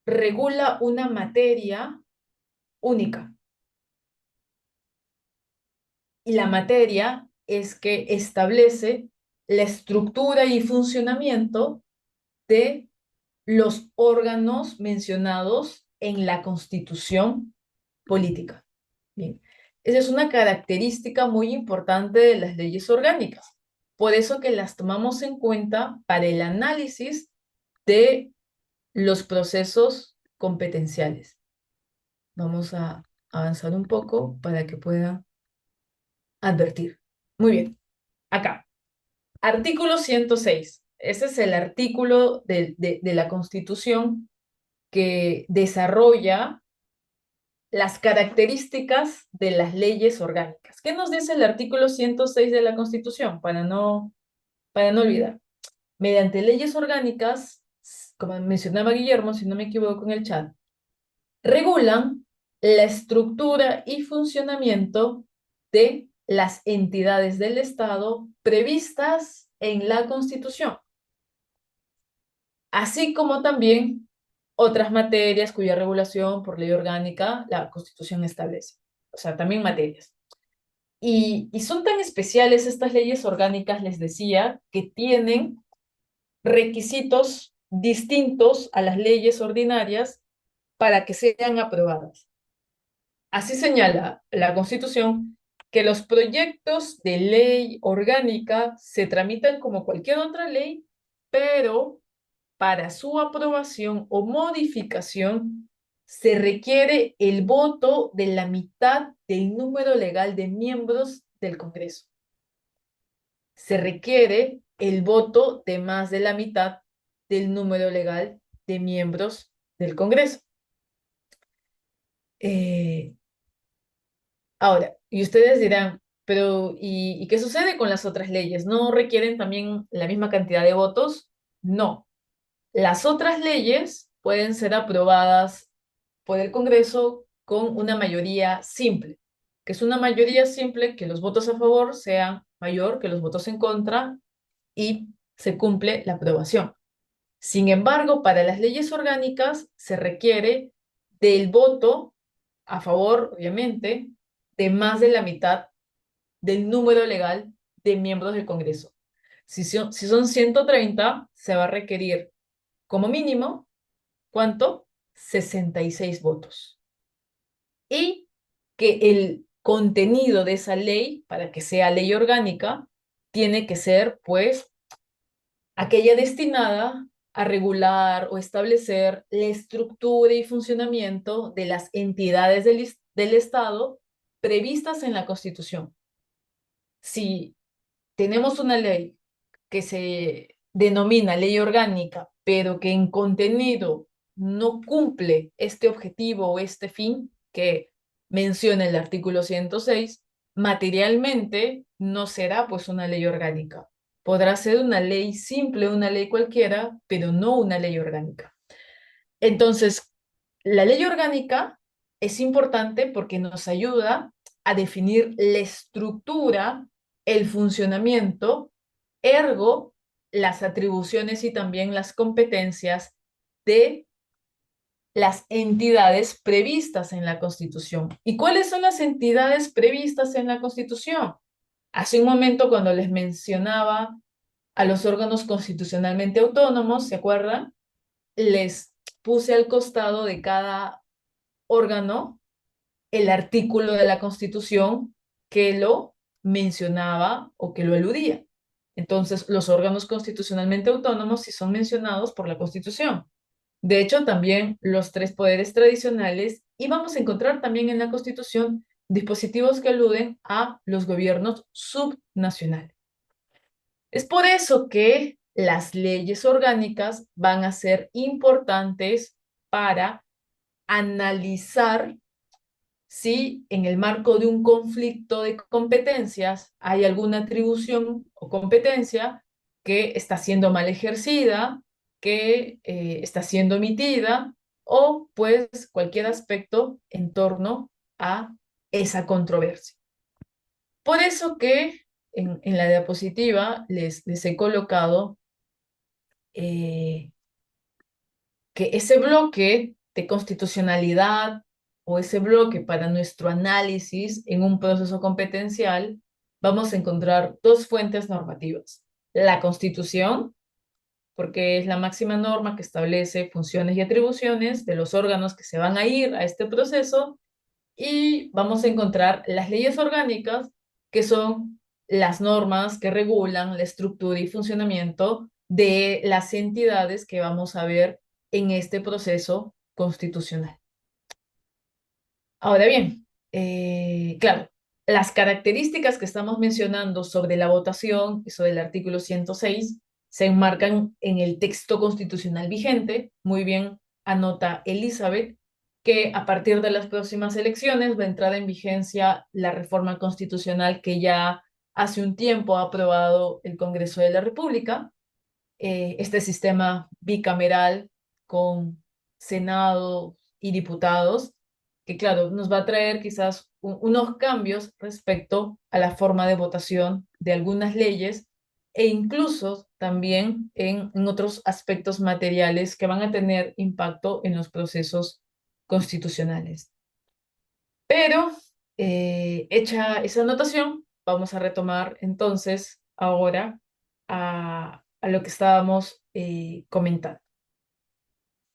Speaker 1: regula una materia única. Y la materia es que establece la estructura y funcionamiento de los órganos mencionados en la Constitución política. Bien, esa es una característica muy importante de las leyes orgánicas. Por eso que las tomamos en cuenta para el análisis de los procesos competenciales. Vamos a avanzar un poco para que puedan advertir. Muy bien, acá. Artículo 106. Ese es el artículo de la Constitución que desarrolla las características de las leyes orgánicas. ¿Qué nos dice el artículo 106 de la Constitución? Para no olvidar. Mediante leyes orgánicas, como mencionaba Guillermo, si no me equivoco en el chat, regulan la estructura y funcionamiento de las entidades del Estado previstas en la Constitución, así como también otras materias cuya regulación por ley orgánica la Constitución establece. O sea, también materias. Y son tan especiales estas leyes orgánicas, les decía, que tienen requisitos distintos a las leyes ordinarias para que sean aprobadas. Así señala la Constitución que los proyectos de ley orgánica se tramitan como cualquier otra ley, pero para su aprobación o modificación se requiere el voto de la mitad del número legal de miembros del Congreso. Se requiere el voto de más de la mitad del número legal de miembros del Congreso. Ahora, y ustedes dirán, pero ¿y qué sucede con las otras leyes? ¿No requieren también la misma cantidad de votos? No. Las otras leyes pueden ser aprobadas por el Congreso con una mayoría simple, que es una mayoría simple que los votos a favor sean mayor que los votos en contra y se cumple la aprobación. Sin embargo, para las leyes orgánicas se requiere del voto a favor, obviamente, de más de la mitad del número legal de miembros del Congreso. Si son 130, se va a requerir como mínimo, ¿cuánto? 66 votos. Y que el contenido de esa ley, para que sea ley orgánica, tiene que ser, pues, aquella destinada a regular o establecer la estructura y funcionamiento de las entidades del Estado previstas en la Constitución. Si tenemos una ley que se denomina ley orgánica, pero que en contenido no cumple este objetivo o este fin que menciona el artículo 106, materialmente no será pues una ley orgánica. Podrá ser una ley simple, una ley cualquiera, pero no una ley orgánica. Entonces, la ley orgánica es importante porque nos ayuda a definir la estructura, el funcionamiento, ergo, las atribuciones y también las competencias de las entidades previstas en la Constitución. ¿Y cuáles son las entidades previstas en la Constitución? Hace un momento cuando les mencionaba A los órganos constitucionalmente autónomos, ¿se acuerdan? Les puse al costado de cada órgano el artículo de la Constitución que lo mencionaba o que lo eludía. Entonces, los órganos constitucionalmente autónomos sí son mencionados por la Constitución. De hecho, también los tres poderes tradicionales, y vamos a encontrar también en la Constitución dispositivos que aluden a los gobiernos subnacionales. Es por eso que las leyes orgánicas van a ser importantes para analizar si en el marco de un conflicto de competencias hay alguna atribución o competencia que está siendo mal ejercida, que está siendo omitida, o pues cualquier aspecto en torno a esa controversia. Por eso que en la diapositiva les he colocado eh, que ese bloque de constitucionalidad o ese bloque para nuestro análisis en un proceso competencial, vamos a encontrar dos fuentes normativas. La Constitución, porque es la máxima norma que establece funciones y atribuciones de los órganos que se van a ir a este proceso, y vamos a encontrar las leyes orgánicas, que son las normas que regulan la estructura y funcionamiento de las entidades que vamos a ver en este proceso constitucional. Ahora bien, claro, las características que estamos mencionando sobre la votación y sobre el artículo 106 se enmarcan en el texto constitucional vigente. Muy bien anota Elizabeth que a partir de las próximas elecciones va a entrar en vigencia la reforma constitucional que ya hace un tiempo ha aprobado el Congreso de la República, este sistema bicameral con Senado y diputados, que claro, nos va a traer quizás unos cambios respecto a la forma de votación de algunas leyes e incluso también en otros aspectos materiales que van a tener impacto en los procesos constitucionales. Pero hecha esa anotación, vamos a retomar entonces ahora a lo que estábamos comentando.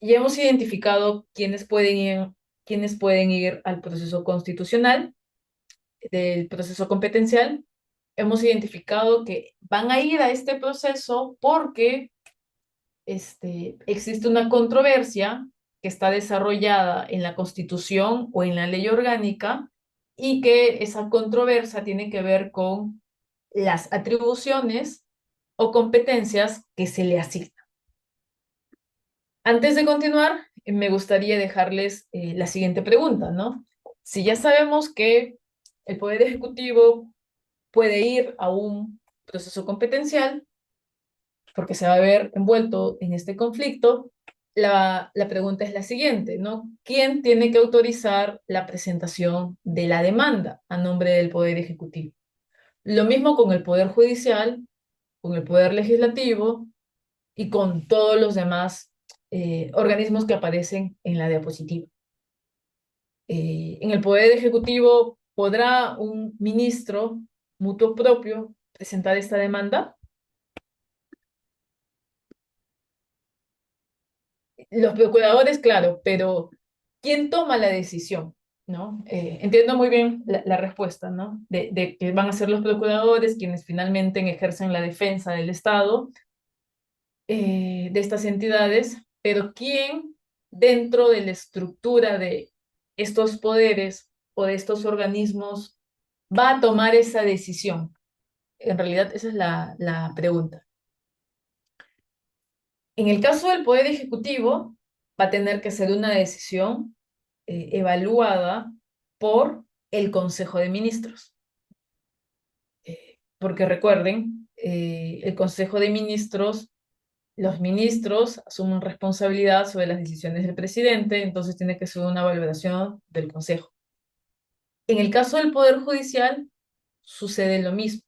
Speaker 1: Ya hemos identificado quiénes pueden ir al proceso constitucional, del proceso competencial. Hemos identificado que van a ir a este proceso porque existe una controversia que está desarrollada en la Constitución o en la ley orgánica y que esa controversia tiene que ver con las atribuciones o competencias que se le asignan. Antes de continuar, me gustaría dejarles la siguiente pregunta, ¿no? Si ya sabemos que el Poder Ejecutivo puede ir a un proceso competencial porque se va a ver envuelto en este conflicto, la pregunta es la siguiente, ¿no? ¿Quién tiene que autorizar la presentación de la demanda a nombre del Poder Ejecutivo? Lo mismo con el Poder Judicial, con el Poder Legislativo y con todos los demás organismos que aparecen en la diapositiva. En el Poder Ejecutivo, ¿podrá un ministro mutuo propio presentar esta demanda? Los procuradores, claro, pero ¿quién toma la decisión? ¿No? Entiendo muy bien la respuesta, ¿no? De que van a ser los procuradores quienes finalmente ejercen la defensa del Estado, de estas entidades, pero ¿quién dentro de la estructura de estos poderes o de estos organismos va a tomar esa decisión? En realidad, esa es la pregunta. En el caso del Poder Ejecutivo, va a tener que ser una decisión evaluada por el Consejo de Ministros. Porque recuerden, el Consejo de Ministros, los ministros asumen responsabilidad sobre las decisiones del presidente, entonces tiene que ser una valoración del Consejo. En el caso del Poder Judicial, sucede lo mismo.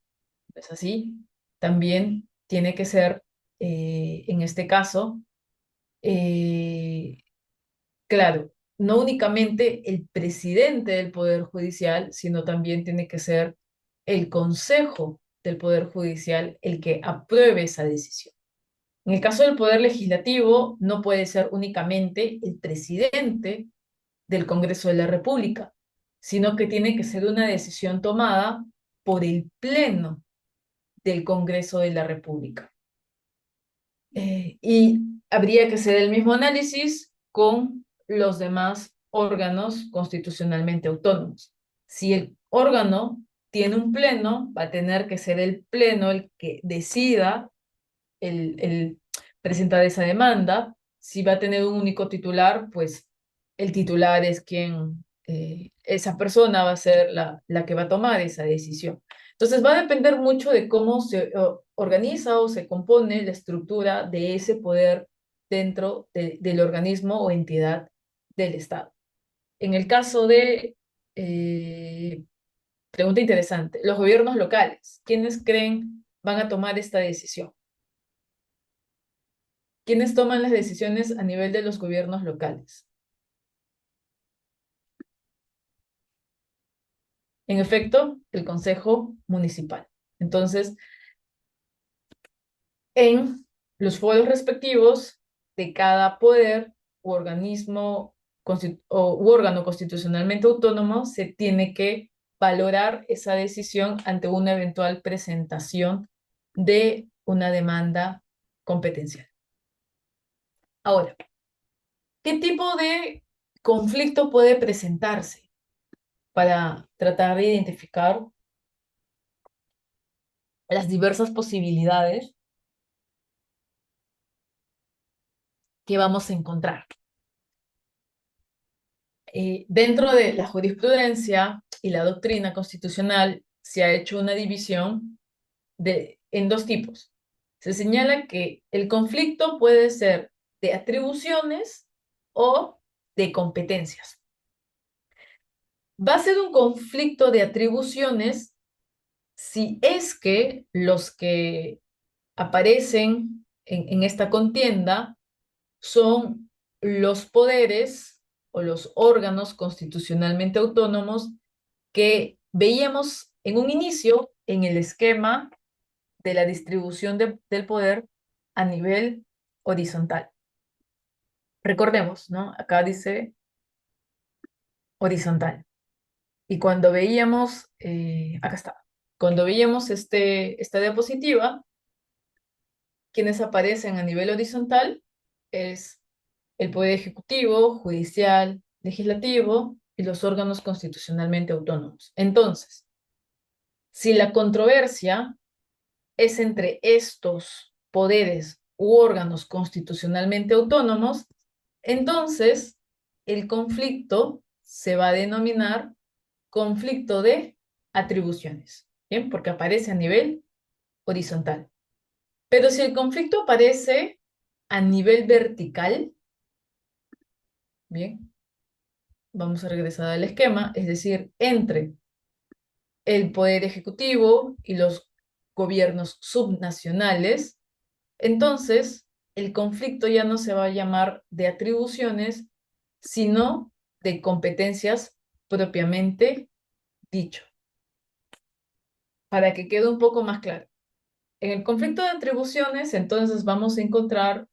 Speaker 1: ¿Es así? También tiene que ser, en este caso, eh, claro, no únicamente el presidente del Poder Judicial, sino también tiene que ser el Consejo del Poder Judicial el que apruebe esa decisión. En el caso del Poder Legislativo, no puede ser únicamente el presidente del Congreso de la República, sino que tiene que ser una decisión tomada por el Pleno del Congreso de la República. Y habría que hacer el mismo análisis con los demás órganos constitucionalmente autónomos. Si el órgano tiene un pleno, va a tener que ser el pleno el que decida el presentar esa demanda. Si va a tener un único titular, pues el titular es quien, esa persona va a ser la que va a tomar esa decisión. Entonces va a depender mucho de cómo se organiza o se compone la estructura de ese poder dentro del organismo o entidad del Estado. En el caso de, pregunta interesante, los gobiernos locales, ¿quiénes creen van a tomar esta decisión? ¿Quiénes toman las decisiones a nivel de los gobiernos locales? En efecto, el Consejo Municipal. Entonces, en los foros respectivos de cada poder u organismo u órgano constitucionalmente autónomo se tiene que valorar esa decisión ante una eventual presentación de una demanda competencial. Ahora, ¿qué tipo de conflicto puede presentarse para tratar de identificar las diversas posibilidades que vamos a encontrar? Dentro de la jurisprudencia y la doctrina constitucional se ha hecho una división en dos tipos. Se señala que el conflicto puede ser de atribuciones o de competencias. Va a ser un conflicto de atribuciones si es que los que aparecen en esta contienda son los poderes o los órganos constitucionalmente autónomos que veíamos en un inicio en el esquema de la distribución del poder a nivel horizontal. Recordemos, ¿no? Acá dice horizontal. Y cuando veíamos, acá está, cuando veíamos esta diapositiva, quienes aparecen a nivel horizontal es el Poder Ejecutivo, Judicial, Legislativo y los órganos constitucionalmente autónomos. Entonces, si la controversia es entre estos poderes u órganos constitucionalmente autónomos, entonces el conflicto se va a denominar conflicto de atribuciones, ¿bien? Porque aparece a nivel horizontal. Pero si el conflicto aparece a nivel vertical, bien, vamos a regresar al esquema, es decir, entre el poder ejecutivo y los gobiernos subnacionales, entonces el conflicto ya no se va a llamar de atribuciones, sino de competencias propiamente dicho. Para que quede un poco más claro. En el conflicto de atribuciones, entonces vamos a encontrar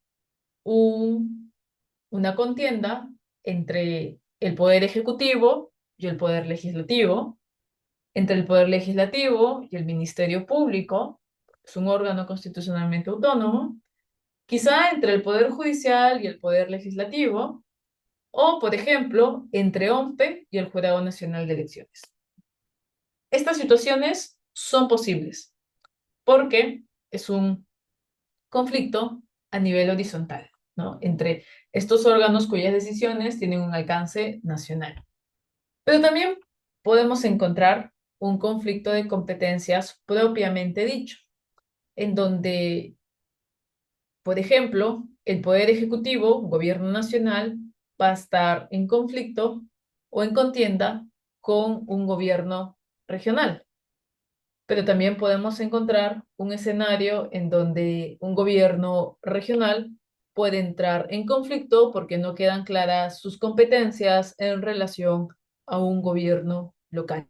Speaker 1: una contienda entre el poder ejecutivo y el poder legislativo, entre el poder legislativo y el Ministerio Público, es un órgano constitucionalmente autónomo, quizá entre el poder judicial y el poder legislativo, o, por ejemplo, entre OMPE y el Jurado Nacional de Elecciones. Estas situaciones son posibles porque es un conflicto a nivel horizontal, ¿no? Entre estos órganos cuyas decisiones tienen un alcance nacional. Pero también podemos encontrar un conflicto de competencias propiamente dicho, en donde, por ejemplo, el Poder Ejecutivo, Gobierno Nacional, va a estar en conflicto o en contienda con un gobierno regional. Pero también podemos encontrar un escenario en donde un gobierno regional puede entrar en conflicto porque no quedan claras sus competencias en relación a un gobierno local.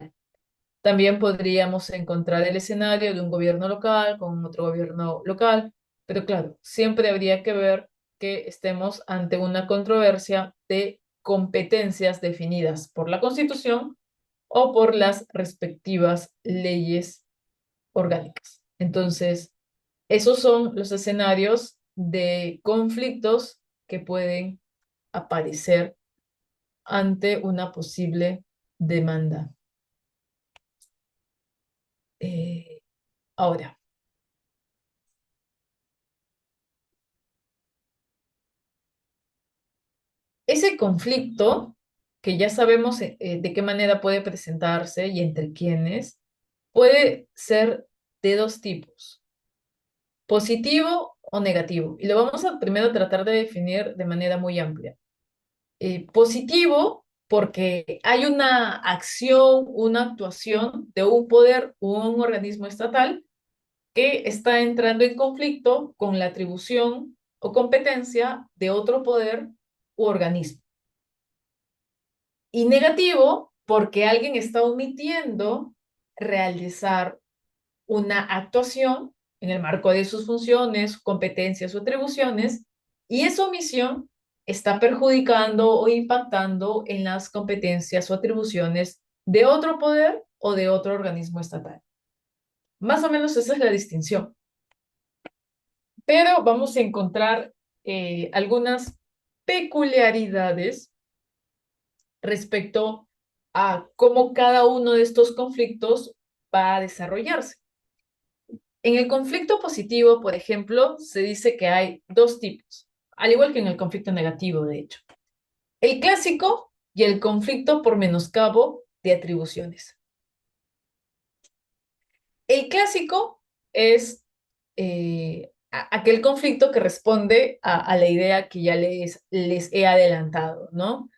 Speaker 1: También podríamos encontrar el escenario de un gobierno local con otro gobierno local, pero claro, siempre habría que ver que estemos ante una controversia de competencias definidas por la Constitución o por las respectivas leyes orgánicas. Entonces, esos son los escenarios de conflictos que pueden aparecer ante una posible demanda. Ahora, ese conflicto, que ya sabemos de qué manera puede presentarse y entre quiénes, puede ser de dos tipos, positivo o negativo. Y lo vamos a primero tratar de definir de manera muy amplia. Positivo porque hay una acción, una actuación de un poder o un organismo estatal que está entrando en conflicto con la atribución o competencia de otro poder u organismo. Y negativo porque alguien está omitiendo realizar una actuación en el marco de sus funciones, competencias o atribuciones, y esa omisión está perjudicando o impactando en las competencias o atribuciones de otro poder o de otro organismo estatal. Más o menos esa es la distinción. Pero vamos a encontrar algunas peculiaridades respecto a cómo cada uno de estos conflictos va a desarrollarse. En el conflicto positivo, por ejemplo, se dice que hay dos tipos, al igual que en el conflicto negativo, de hecho. El clásico y el conflicto por menoscabo de atribuciones. El clásico es aquel conflicto que responde a la idea que ya les he adelantado, ¿no?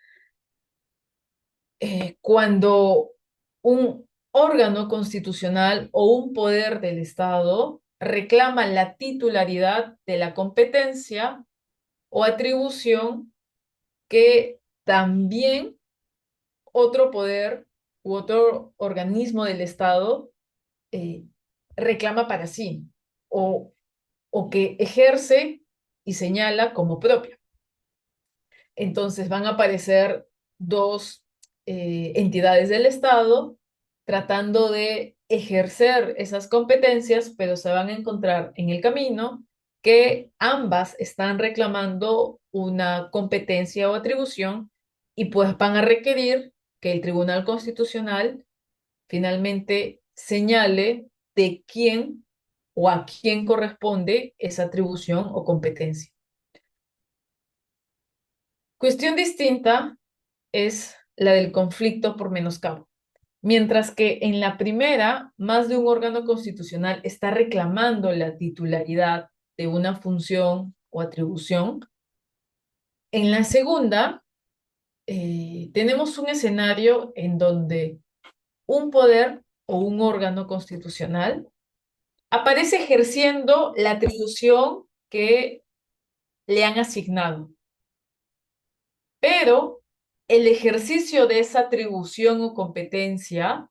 Speaker 1: Cuando un órgano constitucional o un poder del Estado reclama la titularidad de la competencia o atribución que también otro poder u otro organismo del Estado eh, reclama para sí o, o que ejerce y señala como propia. Entonces van a aparecer dos entidades del Estado tratando de ejercer esas competencias, pero se van a encontrar en el camino que ambas están reclamando una competencia o atribución y pues van a requerir que el Tribunal Constitucional finalmente señale de quién o a quién corresponde esa atribución o competencia. Cuestión distinta es la del conflicto por menoscabo. Mientras que en la primera, más de un órgano constitucional está reclamando la titularidad de una función o atribución, en la segunda tenemos un escenario en donde un poder o un órgano constitucional aparece ejerciendo la atribución que le han asignado, pero el ejercicio de esa atribución o competencia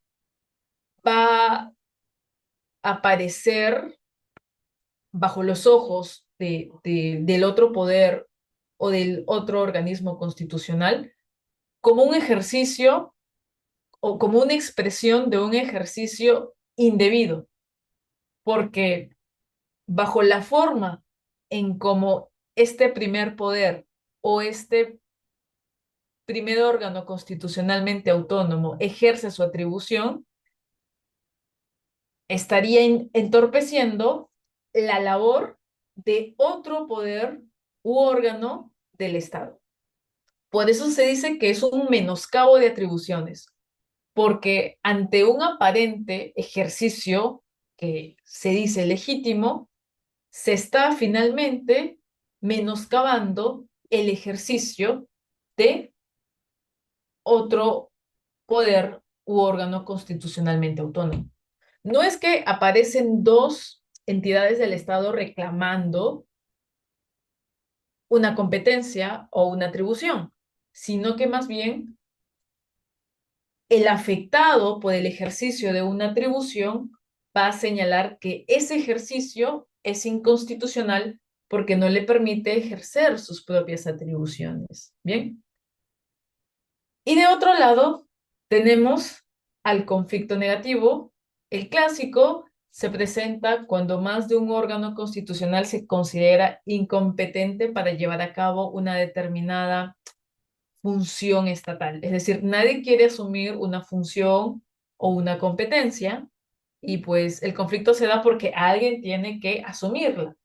Speaker 1: va a aparecer bajo los ojos del otro poder o del otro organismo constitucional como un ejercicio o como una expresión de un ejercicio indebido, porque bajo la forma en cómo este primer poder o este primer órgano constitucionalmente autónomo ejerce su atribución, estaría entorpeciendo la labor de otro poder u órgano del Estado. Por eso se dice que es un menoscabo de atribuciones, porque ante un aparente ejercicio que se dice legítimo, se está finalmente menoscabando el ejercicio de otro poder u órgano constitucionalmente autónomo. No es que aparecen dos entidades del Estado reclamando una competencia o una atribución, sino que más bien el afectado por el ejercicio de una atribución va a señalar que ese ejercicio es inconstitucional porque no le permite ejercer sus propias atribuciones. Bien. Y de otro lado, tenemos al conflicto negativo. El clásico se presenta cuando más de un órgano constitucional se considera incompetente para llevar a cabo una determinada función estatal. Es decir, nadie quiere asumir una función o una competencia y pues el conflicto se da porque alguien tiene que asumirla.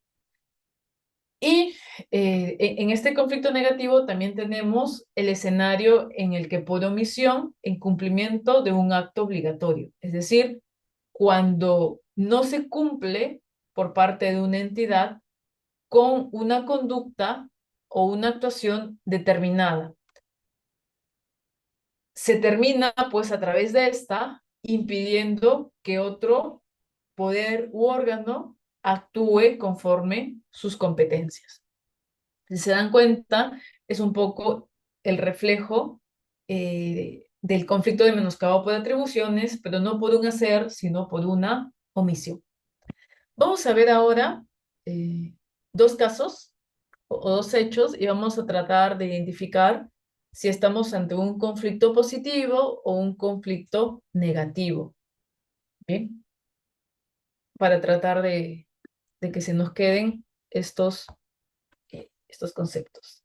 Speaker 1: Y en este conflicto negativo también tenemos el escenario en el que por omisión, en cumplimiento de un acto obligatorio, es decir, cuando no se cumple por parte de una entidad con una conducta o una actuación determinada. Se termina pues a través de esta impidiendo que otro poder u órgano actúe conforme sus competencias. Si se dan cuenta, es un poco el reflejo del conflicto de menoscabo por atribuciones, pero no por un hacer, sino por una omisión. Vamos a ver ahora eh, dos casos o dos hechos y vamos a tratar de identificar si estamos ante un conflicto positivo o un conflicto negativo. Bien, para tratar de que se nos queden estos conceptos.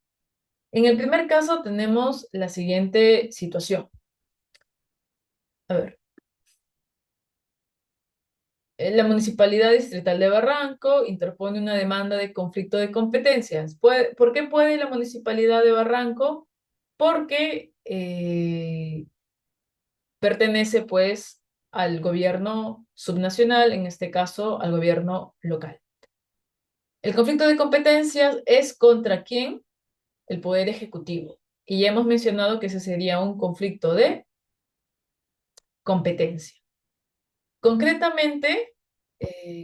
Speaker 1: En el primer caso tenemos la siguiente situación. A ver, la Municipalidad Distrital de Barranco interpone una demanda de conflicto de competencias. ¿Por qué puede la Municipalidad de Barranco? Porque pertenece pues al gobierno subnacional, en este caso al gobierno local. El conflicto de competencias es contra quién? El Poder Ejecutivo. Y ya hemos mencionado que ese sería un conflicto de competencia. Concretamente,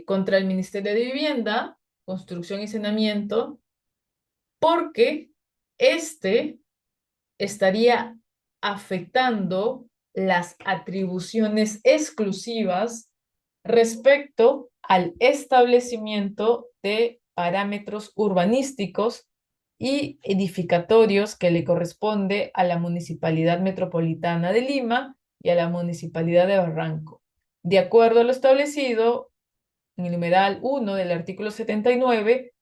Speaker 1: contra el Ministerio de Vivienda, Construcción y Saneamiento, porque este estaría afectando las atribuciones exclusivas respecto al establecimiento de parámetros urbanísticos y edificatorios que le corresponde a la Municipalidad Metropolitana de Lima y a la Municipalidad de Barranco, de acuerdo a lo establecido en el numeral 1 del artículo 79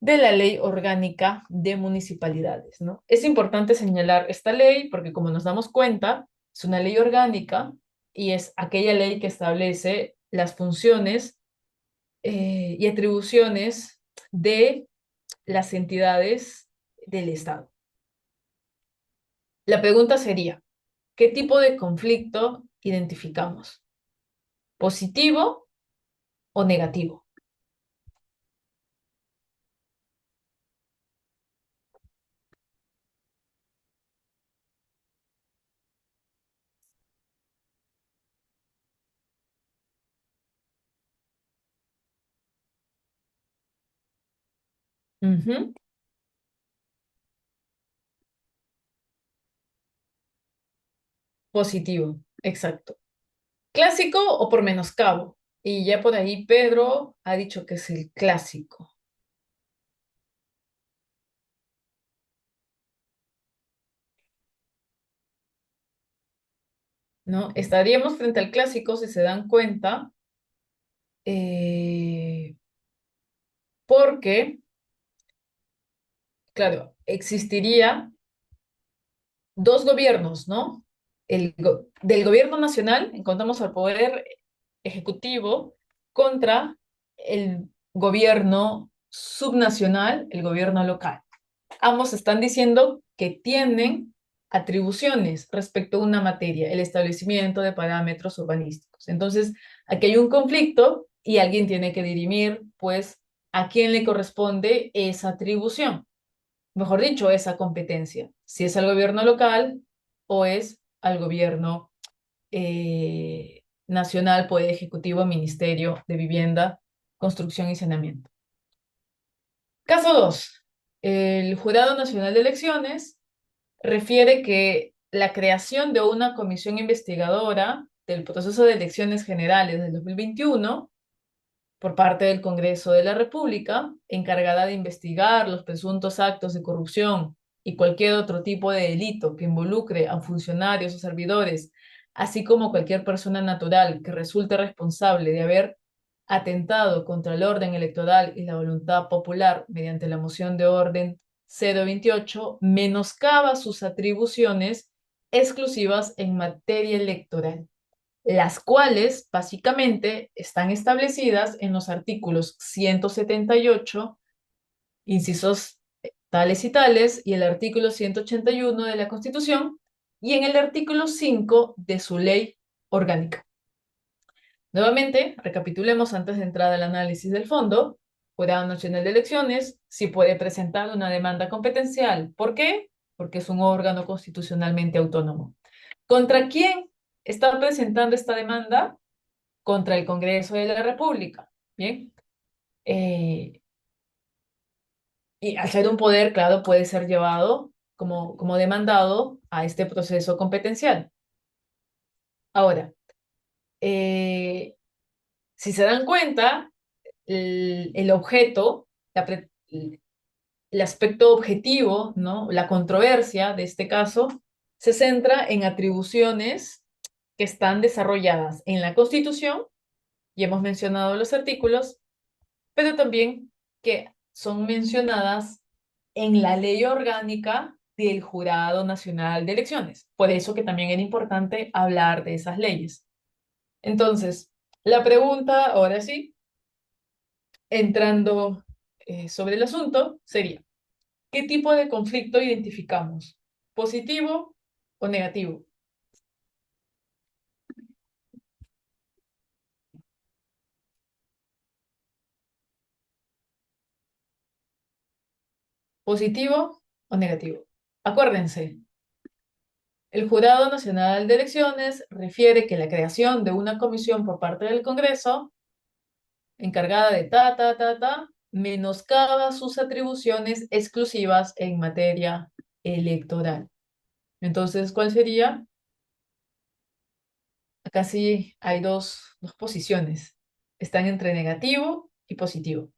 Speaker 1: de la Ley Orgánica de Municipalidades, ¿no? Es importante señalar esta ley porque, como nos damos cuenta, es una ley orgánica y es aquella ley que establece las funciones y atribuciones de las entidades del Estado. La pregunta sería, ¿qué tipo de conflicto identificamos? ¿Positivo o negativo? Ujú. Positivo, exacto. ¿Clásico o por menoscabo? Y ya por ahí Pedro ha dicho que es el clásico, ¿no? Estaríamos frente al clásico si se dan cuenta, eh, porque, claro, existiría dos gobiernos, ¿no? Del gobierno nacional, encontramos al poder ejecutivo contra el gobierno subnacional, el gobierno local. Ambos están diciendo que tienen atribuciones respecto a una materia, el establecimiento de parámetros urbanísticos. Entonces, aquí hay un conflicto y alguien tiene que dirimir, pues, a quién le corresponde esa atribución, mejor dicho, esa competencia, si es al gobierno local o es al gobierno nacional, poder ejecutivo, ministerio de vivienda, construcción y saneamiento. Caso 2. El Jurado Nacional de Elecciones refiere que la creación de una comisión investigadora del proceso de elecciones generales del 2021 por parte del Congreso de la República, encargada de investigar los presuntos actos de corrupción y cualquier otro tipo de delito que involucre a funcionarios o servidores, así como cualquier persona natural que resulte responsable de haber atentado contra el orden electoral y la voluntad popular mediante la moción de orden 028, menoscaba sus atribuciones exclusivas en materia electoral, las cuales básicamente están establecidas en los artículos 178, incisos tales y tales, y el artículo 181 de la Constitución, y en el artículo 5 de su ley orgánica. Nuevamente, recapitulemos antes de entrar al análisis del fondo. Jurado Nacional de Elecciones sí puede presentar una demanda competencial. ¿Por qué? Porque es un órgano constitucionalmente autónomo. ¿Contra quién está presentando esta demanda? Contra el Congreso de la República. Bien. Y al ser un poder, claro, puede ser llevado como demandado a este proceso competencial. Ahora, si se dan cuenta, el objeto, el aspecto objetivo, ¿no? La controversia de este caso se centra en atribuciones que están desarrolladas en la Constitución, y hemos mencionado los artículos, pero también que son mencionadas en la ley orgánica del Jurado Nacional de Elecciones. Por eso que también era importante hablar de esas leyes. Entonces, la pregunta, ahora sí, entrando sobre el asunto, sería, ¿qué tipo de conflicto identificamos? ¿Positivo o negativo? ¿Positivo o negativo? Acuérdense, el Jurado Nacional de Elecciones refiere que la creación de una comisión por parte del Congreso, encargada de menoscaba sus atribuciones exclusivas en materia electoral. Entonces, ¿cuál sería? Acá sí hay dos posiciones. Están entre negativo y positivo.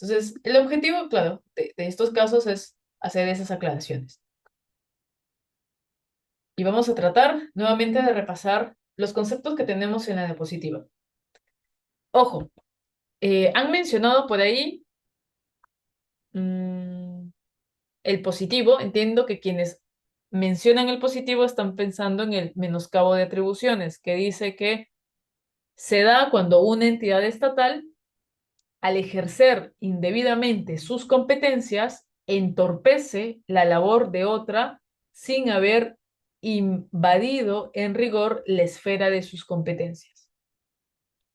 Speaker 1: Entonces, el objetivo, claro, de estos casos es hacer esas aclaraciones. Y vamos a tratar nuevamente de repasar los conceptos que tenemos en la diapositiva. Ojo, han mencionado por ahí mm, el positivo. Entiendo que quienes mencionan el positivo están pensando en el menoscabo de atribuciones, que dice que se da cuando una entidad estatal, al ejercer indebidamente sus competencias, entorpece la labor de otra sin haber invadido en rigor la esfera de sus competencias.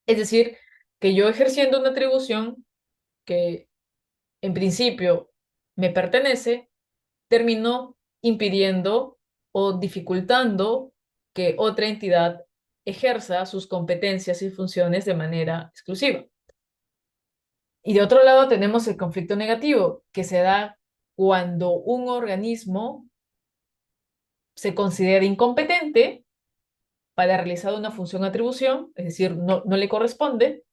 Speaker 1: Es decir, que yo ejerciendo una atribución que en principio me pertenece, terminó impidiendo o dificultando que otra entidad ejerza sus competencias y funciones de manera exclusiva. Y de otro lado tenemos el conflicto negativo, que se da cuando un organismo se considera incompetente para realizar una función o atribución, es decir, no le corresponde,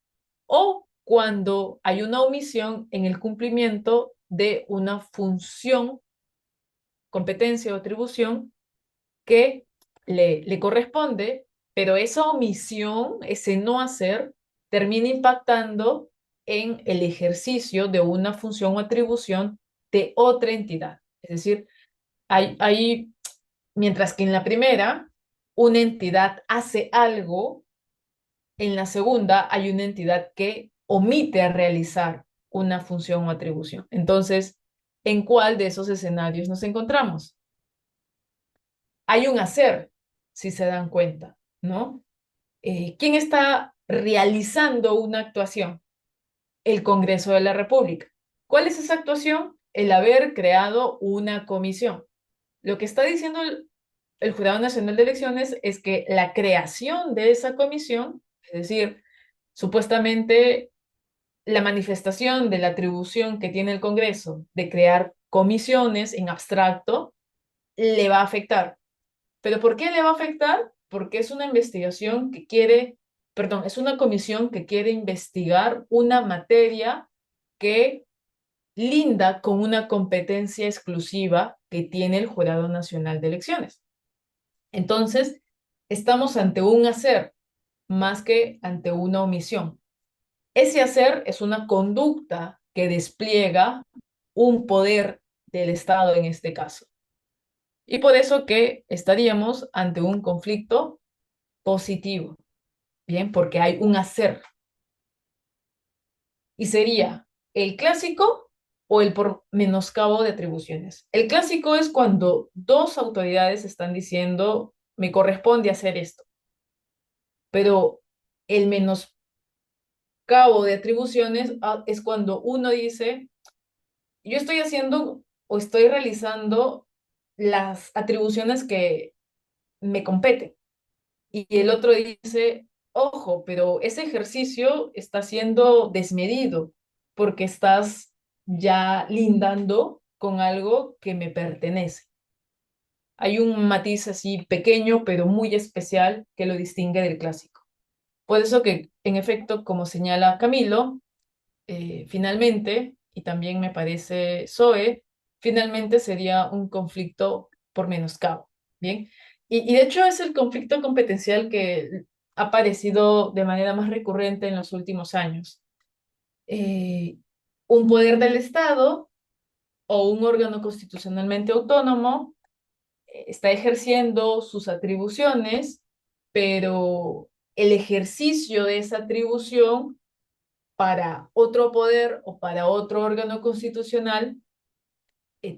Speaker 1: o cuando hay una omisión en el cumplimiento de una función, competencia o atribución que le corresponde, pero esa omisión, ese no hacer, termina impactando en el ejercicio de una función o atribución de otra entidad. Es decir, mientras que en la primera, una entidad hace algo, en la segunda hay una entidad que omite a realizar una función o atribución. Entonces, ¿en cuál de esos escenarios nos encontramos? Hay un hacer, si se dan cuenta, ¿no? ¿Quién está realizando una actuación? El Congreso de la República. ¿Cuál es esa actuación? El haber creado una comisión. Lo que está diciendo el Jurado Nacional de Elecciones es que la creación de esa comisión, es decir, supuestamente la manifestación de la atribución que tiene el Congreso de crear comisiones en abstracto, le va a afectar. ¿Pero por qué le va a afectar? Porque es una investigación que quiere, perdón, es una comisión que quiere investigar una materia que linda con una competencia exclusiva que tiene el Jurado Nacional de Elecciones. Entonces, estamos ante un hacer más que ante una omisión. Ese hacer es una conducta que despliega un poder del Estado en este caso. Y por eso que estaríamos ante un conflicto positivo, ¿bien? Porque hay un hacer. Y sería el clásico o el por menoscabo de atribuciones. El clásico es cuando dos autoridades están diciendo, me corresponde hacer esto, pero el menoscabo de atribuciones es cuando uno dice, yo estoy haciendo o estoy realizando las atribuciones que me competen. Y el otro dice, ojo, pero ese ejercicio está siendo desmedido porque estás ya lindando con algo que me pertenece. Hay un matiz así pequeño, pero muy especial que lo distingue del clásico. Por eso que, en efecto, como señala Camilo, finalmente, y también me parece Zoe, finalmente sería un conflicto por menoscabo, ¿bien? Y de hecho es el conflicto competencial que ha aparecido de manera más recurrente en los últimos años. Eh, un poder del Estado o un órgano constitucionalmente autónomo está ejerciendo sus atribuciones, pero el ejercicio de esa atribución para otro poder o para otro órgano constitucional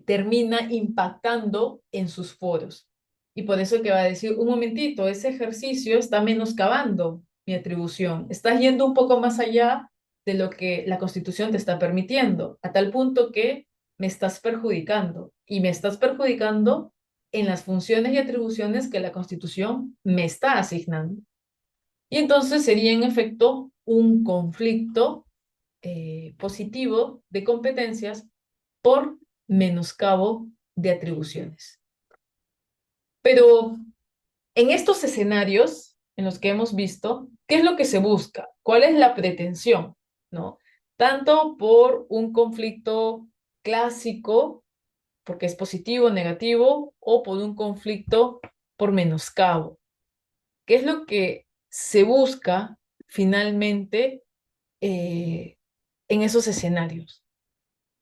Speaker 1: termina impactando en sus foros. Y por eso que va a decir, un momentito, ese ejercicio está menoscabando mi atribución, estás yendo un poco más allá de lo que la Constitución te está permitiendo, a tal punto que me estás perjudicando y me estás perjudicando en las funciones y atribuciones que la Constitución me está asignando. Y entonces sería en efecto un conflicto positivo de competencias por menoscabo de atribuciones. Pero en estos escenarios en los que hemos visto, ¿qué es lo que se busca? ¿Cuál es la pretensión? ¿No? Tanto por un conflicto clásico, porque es positivo o negativo, o por un conflicto por menoscabo. ¿Qué es lo que se busca finalmente en esos escenarios?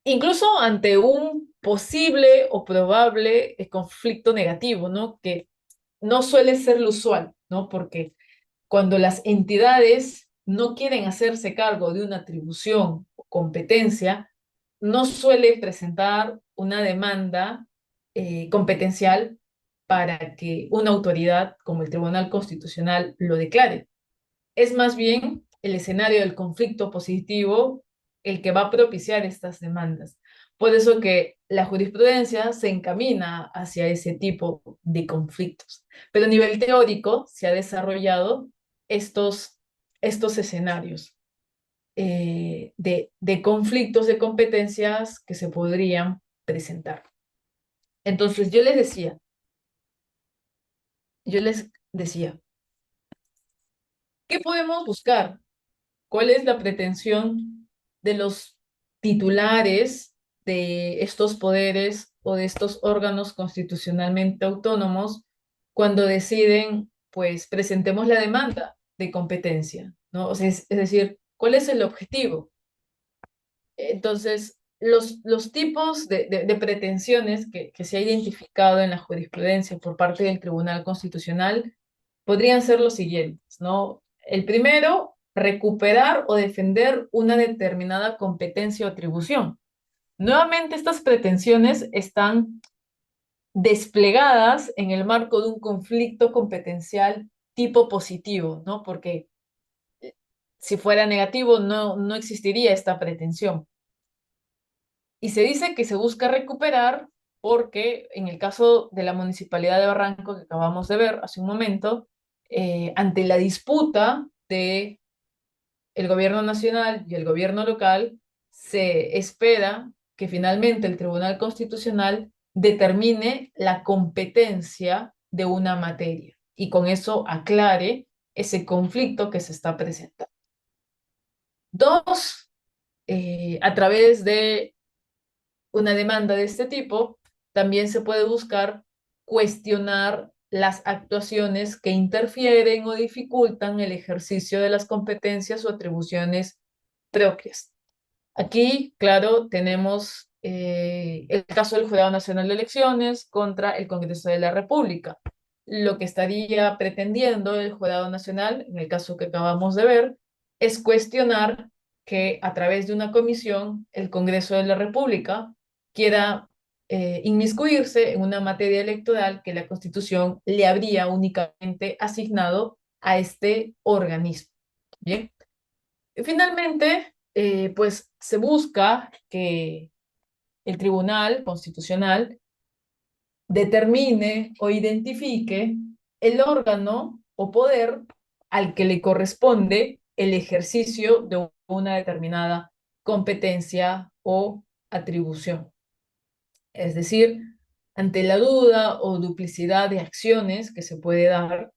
Speaker 1: Incluso ante un posible o probable conflicto negativo, ¿no? Que no suele ser lo usual, ¿no? Porque cuando las entidades no quieren hacerse cargo de una atribución o competencia, no suele presentar una demanda competencial para que una autoridad como el Tribunal Constitucional lo declare. Es más bien el escenario del conflicto positivo el que va a propiciar estas demandas. Por eso que la jurisprudencia se encamina hacia ese tipo de conflictos. Pero a nivel teórico se ha desarrollado estos escenarios de conflictos de competencias que se podrían presentar. Entonces yo les decía, ¿qué podemos buscar? ¿Cuál es la pretensión de los titulares de estos poderes o de estos órganos constitucionalmente autónomos cuando deciden, pues, presentemos la demanda de competencia, ¿no? O sea, es decir, ¿cuál es el objetivo? Entonces, los tipos de pretensiones que se ha identificado en la jurisprudencia por parte del Tribunal Constitucional podrían ser los siguientes, ¿no? El primero, recuperar o defender una determinada competencia o atribución. Nuevamente, estas pretensiones están desplegadas en el marco de un conflicto competencial tipo positivo, ¿no? Porque si fuera negativo, no existiría esta pretensión. Y se dice que se busca recuperar porque en el caso de la Municipalidad de Barranco que acabamos de ver hace un momento, ante la disputa de el gobierno nacional y el gobierno local, se espera que finalmente el Tribunal Constitucional determine la competencia de una materia y con eso aclare ese conflicto que se está presentando. Dos, a través de una demanda de este tipo, también se puede buscar cuestionar las actuaciones que interfieren o dificultan el ejercicio de las competencias o atribuciones propias. Aquí, claro, tenemos el caso del Jurado Nacional de Elecciones contra el Congreso de la República. Lo que estaría pretendiendo el Jurado Nacional, en el caso que acabamos de ver, es cuestionar que a través de una comisión el Congreso de la República quiera inmiscuirse en una materia electoral que la Constitución le habría únicamente asignado a este organismo. Bien. Finalmente, pues se busca que el Tribunal Constitucional determine o identifique el órgano o poder al que le corresponde el ejercicio de una determinada competencia o atribución. Es decir, ante la duda o duplicidad de acciones que se puede dar,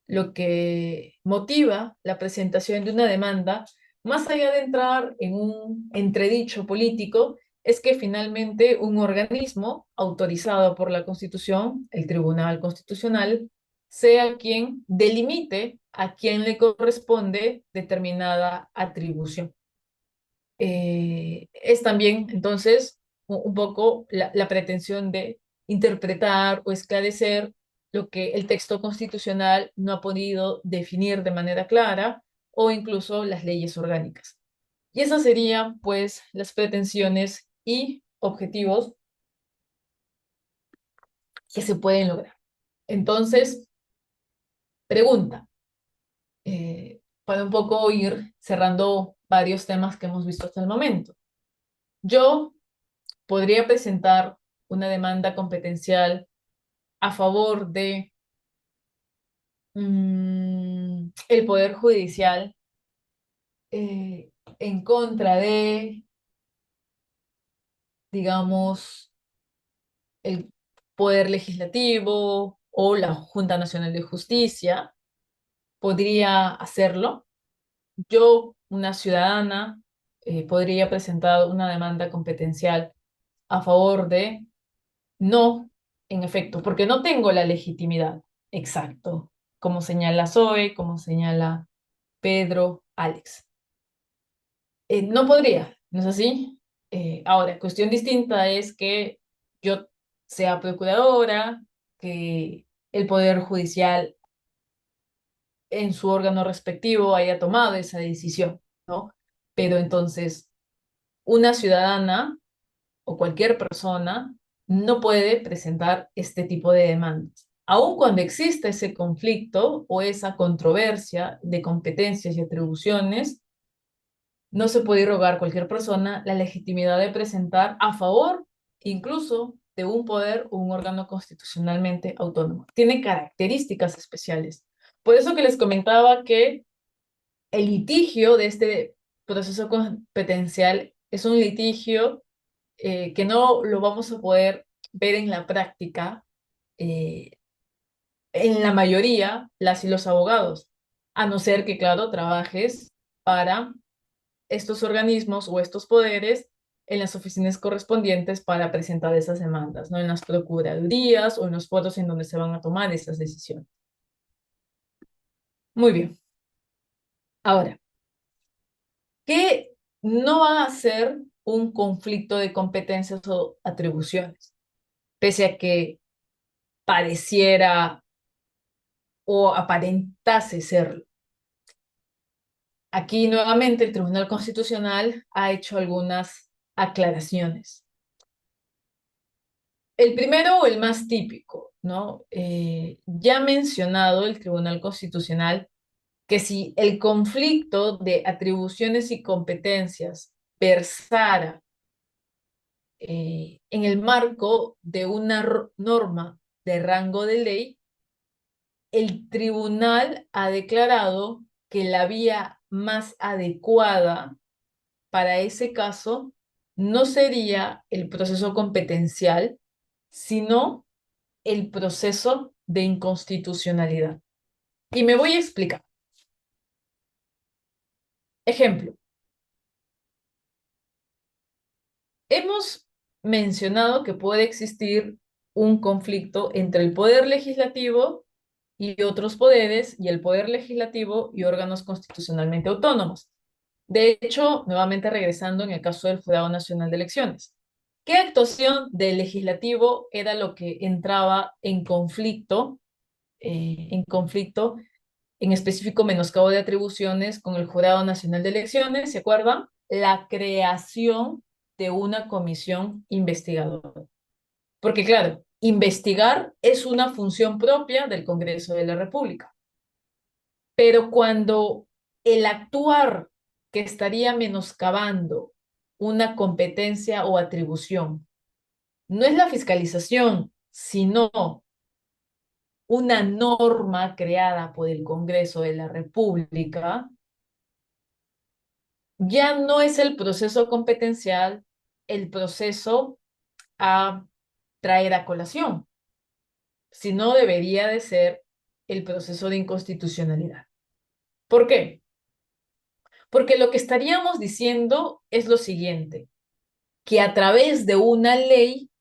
Speaker 1: lo que motiva la presentación de una demanda, más allá de entrar en un entredicho político, es que finalmente un organismo autorizado por la Constitución, el Tribunal Constitucional, sea quien delimite a quien le corresponde determinada atribución. Es también, entonces, un poco la pretensión de interpretar o esclarecer lo que el texto constitucional no ha podido definir de manera clara o incluso las leyes orgánicas. Y esas serían, pues, las pretensiones y objetivos que se pueden lograr. Entonces, pregunta, para un poco ir cerrando varios temas que hemos visto hasta el momento. Yo podría presentar una demanda competencial a favor de el Poder Judicial en contra de, digamos, el Poder Legislativo o la Junta Nacional de Justicia. Podría hacerlo. Yo, una ciudadana, podría presentar una demanda competencial a favor de no, en efecto, porque no tengo la legitimidad. Exacto. Como señala Zoe, como señala Pedro, Alex. No podría, ¿no es así? Ahora, cuestión distinta es que yo sea procuradora, que el Poder Judicial en su órgano respectivo haya tomado esa decisión, ¿no? Pero entonces, una ciudadana o cualquier persona no puede presentar este tipo de demandas. Aun cuando existe ese conflicto o esa controversia de competencias y atribuciones, no se puede irrogar a cualquier persona la legitimidad de presentar a favor incluso de un poder o un órgano constitucionalmente autónomo. Tiene características especiales. Por eso que les comentaba que el litigio de este proceso competencial es un litigio que no lo vamos a poder ver en la práctica, eh, en la mayoría, las y los abogados, a no ser que, claro, trabajes para estos organismos o estos poderes en las oficinas correspondientes para presentar esas demandas, ¿no? En las procuradurías o en los foros en donde se van a tomar esas decisiones. Muy bien. Ahora, ¿qué no va a ser un conflicto de competencias o atribuciones? Pese a que pareciera o aparentase serlo. Aquí nuevamente el Tribunal Constitucional ha hecho algunas aclaraciones. El primero o el más típico, ¿no? Ya ha mencionado el Tribunal Constitucional que si el conflicto de atribuciones y competencias versara en el marco de una norma de rango de ley, el tribunal ha declarado que la vía más adecuada para ese caso no sería el proceso competencial, sino el proceso de inconstitucionalidad. Y me voy a explicar. Ejemplo, hemos mencionado que puede existir un conflicto entre el poder legislativo y otros poderes, y el poder legislativo y órganos constitucionalmente autónomos. De hecho, nuevamente regresando en el caso del Jurado Nacional de Elecciones, ¿qué actuación del legislativo era lo que entraba en específico menoscabo de atribuciones con el Jurado Nacional de Elecciones? ¿Se acuerdan? La creación de una comisión investigadora. Porque claro, investigar es una función propia del Congreso de la República. Pero cuando el actuar que estaría menoscabando una competencia o atribución no es la fiscalización, sino una norma creada por el Congreso de la República, ya no es el proceso competencial el proceso a traer a colación, sino debería de ser el proceso de inconstitucionalidad. ¿Por qué? Porque lo que estaríamos diciendo es lo siguiente, que a través de una ley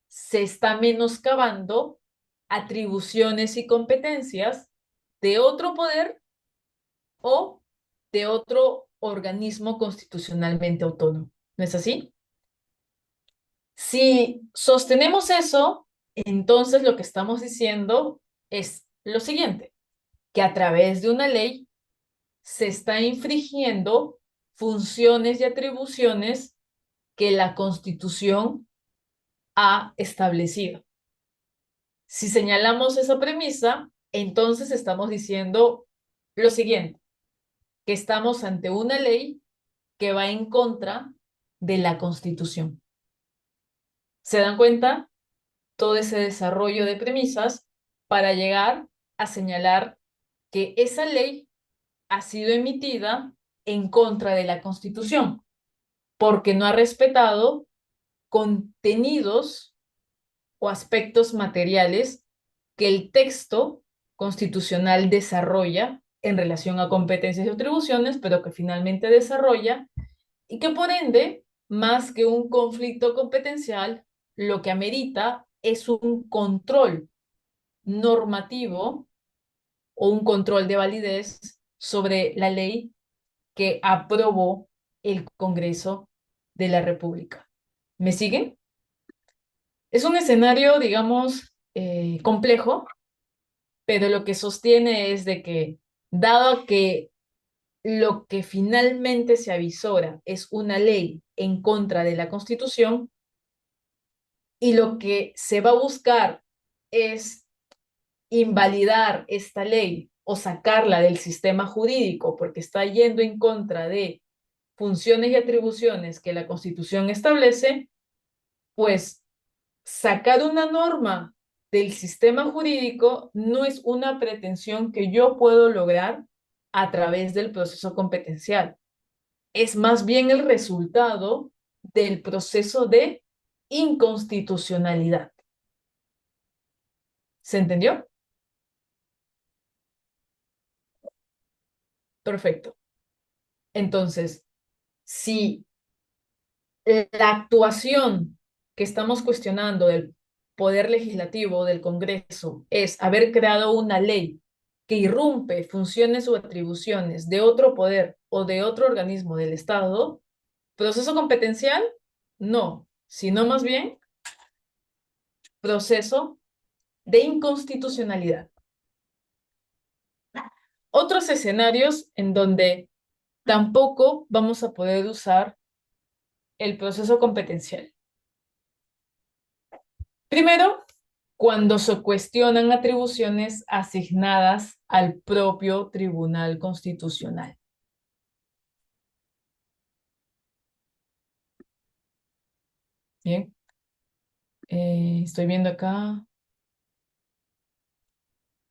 Speaker 1: se está menoscabando atribuciones y competencias de otro poder o de otro organismo constitucionalmente autónomo. ¿No es así? Si sostenemos eso, entonces lo que estamos diciendo es lo siguiente, que a través de una ley se está infringiendo funciones y atribuciones que la Constitución ha establecido. Si señalamos esa premisa, entonces estamos diciendo lo siguiente, que estamos ante una ley que va en contra de la Constitución. ¿Se dan cuenta? Todo ese desarrollo de premisas para llegar a señalar que esa ley ha sido emitida en contra de la Constitución, porque no ha respetado contenidos o aspectos materiales que el texto constitucional desarrolla en relación a competencias y atribuciones, pero que finalmente desarrolla y que por ende, más que un conflicto competencial, lo que amerita es un control normativo o un control de validez sobre la ley que aprobó el Congreso de la República. ¿Me siguen? Es un escenario, digamos, complejo, pero lo que sostiene es de que, dado que lo que finalmente se avisora es una ley en contra de la Constitución y lo que se va a buscar es invalidar esta ley o sacarla del sistema jurídico porque está yendo en contra de funciones y atribuciones que la Constitución establece, pues sacar una norma del sistema jurídico no es una pretensión que yo puedo lograr a través del proceso competencial. Es más bien el resultado del proceso de inconstitucionalidad. ¿Se entendió? Perfecto. Entonces, si la actuación que estamos cuestionando del Poder Legislativo, del Congreso, es haber creado una ley que irrumpe funciones o atribuciones de otro poder o de otro organismo del Estado, proceso competencial, no, sino más bien proceso de inconstitucionalidad. Otros escenarios en donde tampoco vamos a poder usar el proceso competencial. Primero, cuando se cuestionan atribuciones asignadas al propio Tribunal Constitucional. Bien, estoy viendo acá.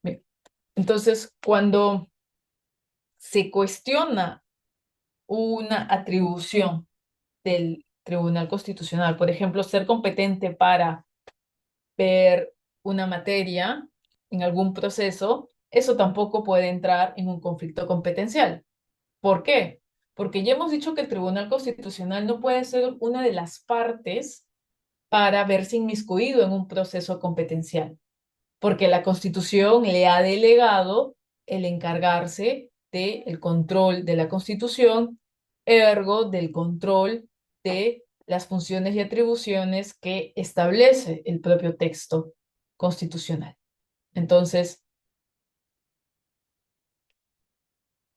Speaker 1: Bien. Entonces, cuando se cuestiona una atribución del Tribunal Constitucional, por ejemplo, ser competente para ver una materia en algún proceso, eso tampoco puede entrar en un conflicto competencial. ¿Por qué? Porque ya hemos dicho que el Tribunal Constitucional no puede ser una de las partes para verse inmiscuido en un proceso competencial, porque la Constitución le ha delegado el encargarse del control de la Constitución, ergo del control de las funciones y atribuciones que establece el propio texto constitucional. Entonces,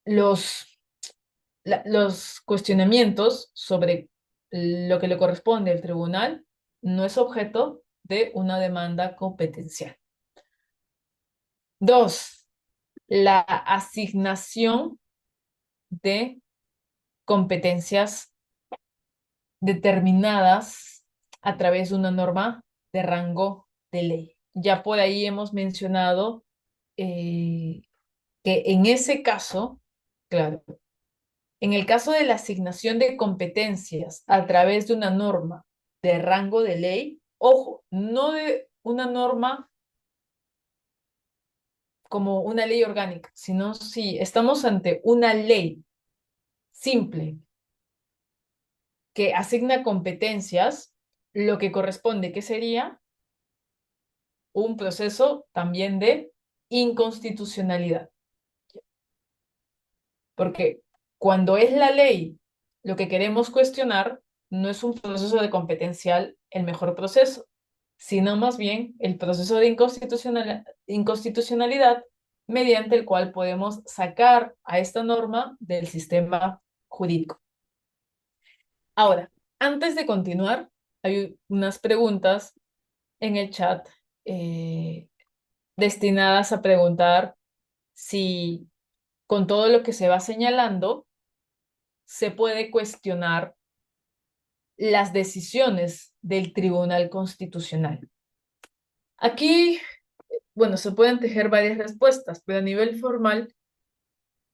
Speaker 1: los los cuestionamientos sobre lo que le corresponde al tribunal no es objeto de una demanda competencial. Dos, la asignación de competencias determinadas a través de una norma de rango de ley. Ya por ahí hemos mencionado que en ese caso, claro, en el caso de la asignación de competencias a través de una norma de rango de ley, ojo, no de una norma como una ley orgánica, sino si estamos ante una ley simple que asigna competencias, lo que corresponde, que sería un proceso también de inconstitucionalidad. Porque cuando es la ley lo que queremos cuestionar, no es un proceso de competencial el mejor proceso, sino más bien el proceso de inconstitucionalidad mediante el cual podemos sacar a esta norma del sistema jurídico. Ahora, antes de continuar, hay unas preguntas en el chat eh, destinadas a preguntar si con todo lo que se va señalando se puede cuestionar las decisiones del Tribunal Constitucional. Aquí, bueno, se pueden tejer varias respuestas, pero a nivel formal,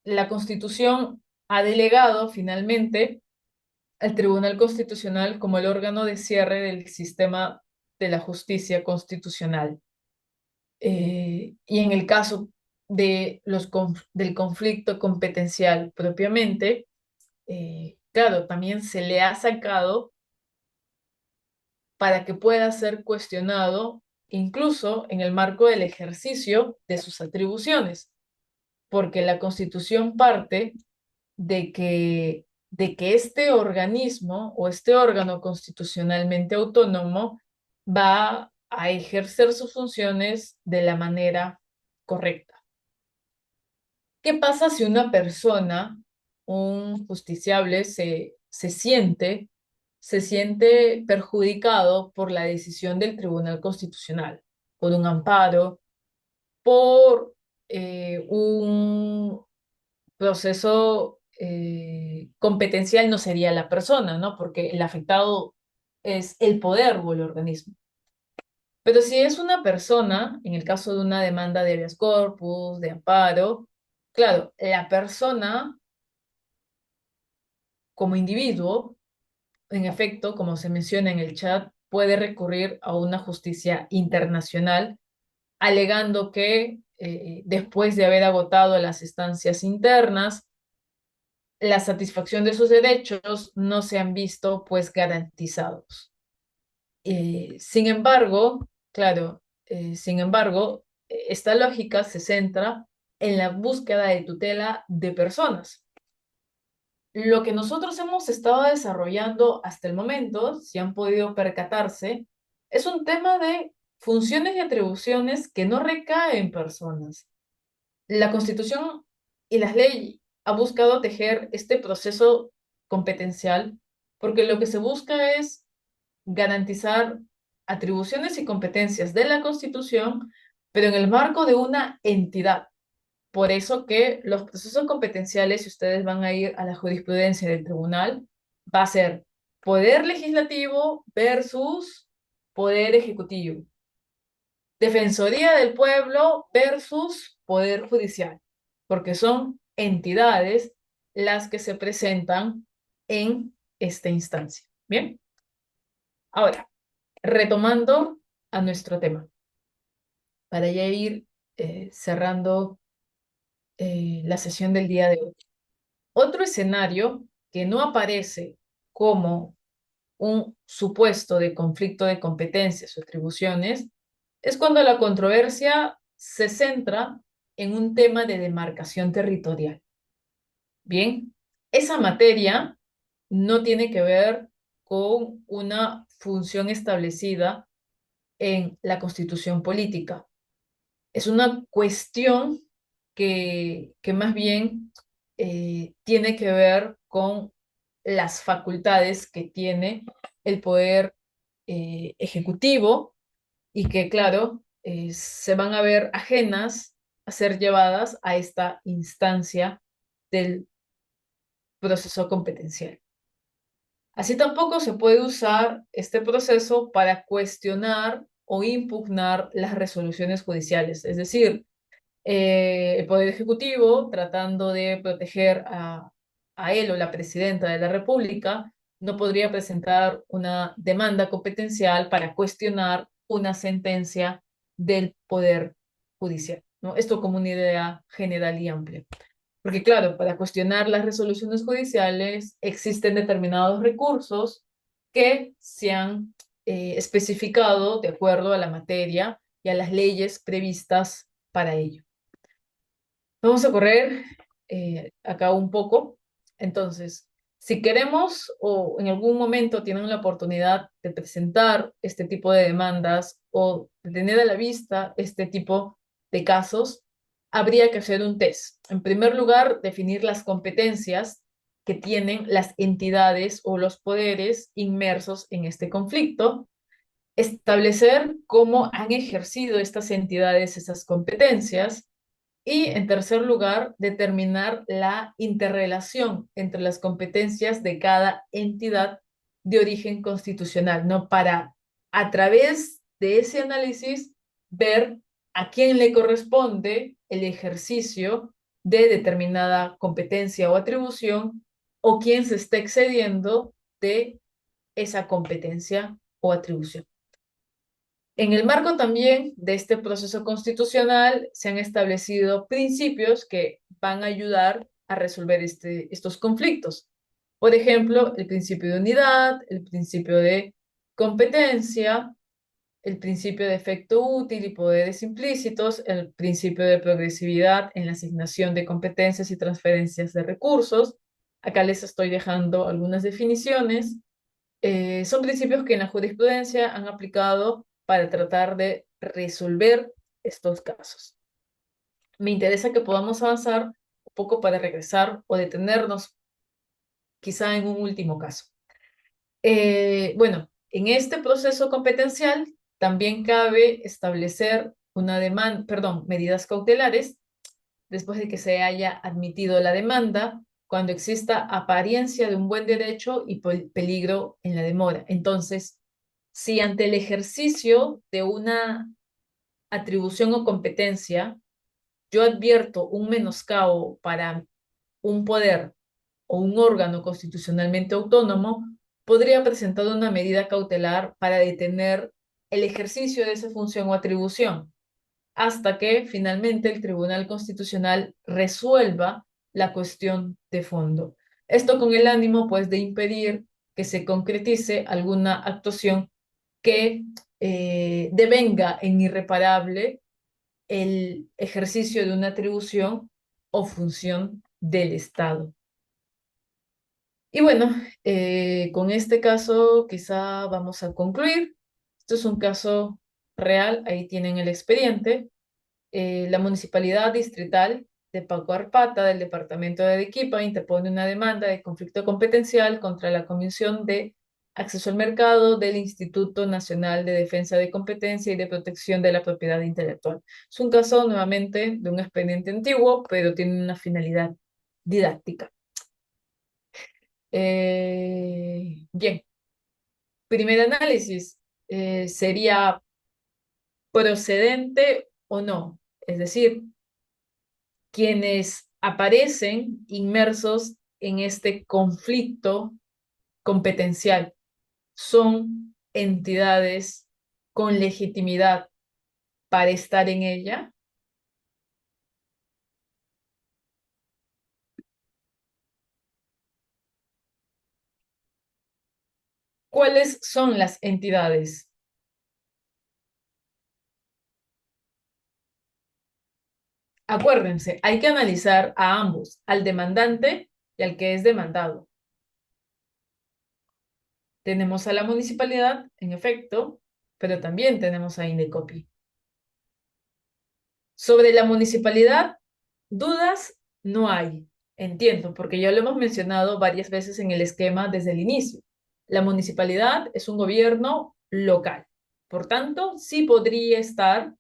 Speaker 1: la Constitución ha delegado finalmente al Tribunal Constitucional como el órgano de cierre del sistema de la justicia constitucional. Y en el caso de del conflicto competencial propiamente, claro, también se le ha sacado para que pueda ser cuestionado incluso en el marco del ejercicio de sus atribuciones, porque la Constitución parte de que este organismo o este órgano constitucionalmente autónomo va a ejercer sus funciones de la manera correcta. ¿Qué pasa si una persona, un justiciable, se siente perjudicado por la decisión del Tribunal Constitucional, por un amparo, por un proceso competencial? No sería la persona, ¿no? Porque el afectado es el poder o el organismo. Pero si es una persona, en el caso de una demanda de habeas corpus, de amparo, claro, la persona como individuo, en efecto, como se menciona en el chat, puede recurrir a una justicia internacional alegando que después de haber agotado las instancias internas, la satisfacción de sus derechos no se han visto pues garantizados. Sin embargo, claro, sin embargo, esta lógica se centra en la búsqueda de tutela de personas. Lo que nosotros hemos estado desarrollando hasta el momento, si han podido percatarse, es un tema de funciones y atribuciones que no recaen en personas. La Constitución y las leyes han buscado tejer este proceso competencial porque lo que se busca es garantizar atribuciones y competencias de la Constitución, pero en el marco de una entidad. Por eso que los procesos competenciales, si ustedes van a ir a la jurisprudencia del tribunal, va a ser poder legislativo versus poder ejecutivo. Defensoría del Pueblo versus Poder Judicial, porque son entidades las que se presentan en esta instancia. Bien, ahora, retomando a nuestro tema, para ya ir cerrando la sesión del día de hoy. Otro escenario que no aparece como un supuesto de conflicto de competencias o atribuciones es cuando la controversia se centra en un tema de demarcación territorial. Bien, esa materia no tiene que ver con una función establecida en la Constitución política. Es una cuestión que más bien tiene que ver con las facultades que tiene el poder ejecutivo y que, claro, se van a ver ajenas a ser llevadas a esta instancia del proceso competencial. Así tampoco se puede usar este proceso para cuestionar o impugnar las resoluciones judiciales, es decir, el Poder Ejecutivo, tratando de proteger a él o la presidenta de la República, no podría presentar una demanda competencial para cuestionar una sentencia del Poder Judicial, ¿no? Esto como una idea general y amplia. Porque claro, para cuestionar las resoluciones judiciales existen determinados recursos que se han especificado de acuerdo a la materia y a las leyes previstas para ello. Vamos a correr acá un poco. Entonces, si queremos o en algún momento tienen la oportunidad de presentar este tipo de demandas o de tener a la vista este tipo de casos, habría que hacer un test. En primer lugar, definir las competencias que tienen las entidades o los poderes inmersos en este conflicto, establecer cómo han ejercido estas entidades esas competencias y, en tercer lugar, determinar la interrelación entre las competencias de cada entidad de origen constitucional, ¿no? Para, a través de ese análisis, ver a quién le corresponde el ejercicio de determinada competencia o atribución o quién se está excediendo de esa competencia o atribución. En el marco también de este proceso constitucional se han establecido principios que van a ayudar a resolver estos conflictos. Por ejemplo, el principio de unidad, el principio de competencia, el principio de efecto útil y poderes implícitos, el principio de progresividad en la asignación de competencias y transferencias de recursos. Acá les estoy dejando algunas definiciones. Son principios que en la jurisprudencia han aplicado para tratar de resolver estos casos. Me interesa que podamos avanzar un poco para regresar o detenernos quizá en un último caso. Bueno, en este proceso competencial también cabe establecer una demanda, perdón, medidas cautelares después de que se haya admitido la demanda, cuando exista apariencia de un buen derecho y peligro en la demora. Entonces, si ante el ejercicio de una atribución o competencia, yo advierto un menoscabo para un poder o un órgano constitucionalmente autónomo, podría presentar una medida cautelar para detener el ejercicio de esa función o atribución hasta que finalmente el Tribunal Constitucional resuelva la cuestión de fondo. Esto con el ánimo, pues, de impedir que se concretice alguna actuación que devenga en irreparable el ejercicio de una atribución o función del Estado. Y bueno, con este caso quizá vamos a concluir. Esto es un caso real, ahí tienen el expediente. La Municipalidad Distrital de Paco Arpata del Departamento de Arequipa interpone una demanda de conflicto competencial contra la Comisión de Acceso al Mercado del Instituto Nacional de Defensa de Competencia y de Protección de la Propiedad Intelectual. Es un caso nuevamente de un expediente antiguo, pero tiene una finalidad didáctica. Bien, primer análisis, ¿sería procedente o no? Es decir, quienes aparecen inmersos en este conflicto competencial son entidades con legitimidad para estar en ella. ¿Cuáles son las entidades? Acuérdense, hay que analizar a ambos, al demandante y al que es demandado. Tenemos a la municipalidad, en efecto, pero también tenemos a Indecopi. Sobre la municipalidad, dudas no hay. Entiendo, porque ya lo hemos mencionado varias veces en el esquema desde el inicio. La municipalidad es un gobierno local. Por tanto, sí podría estar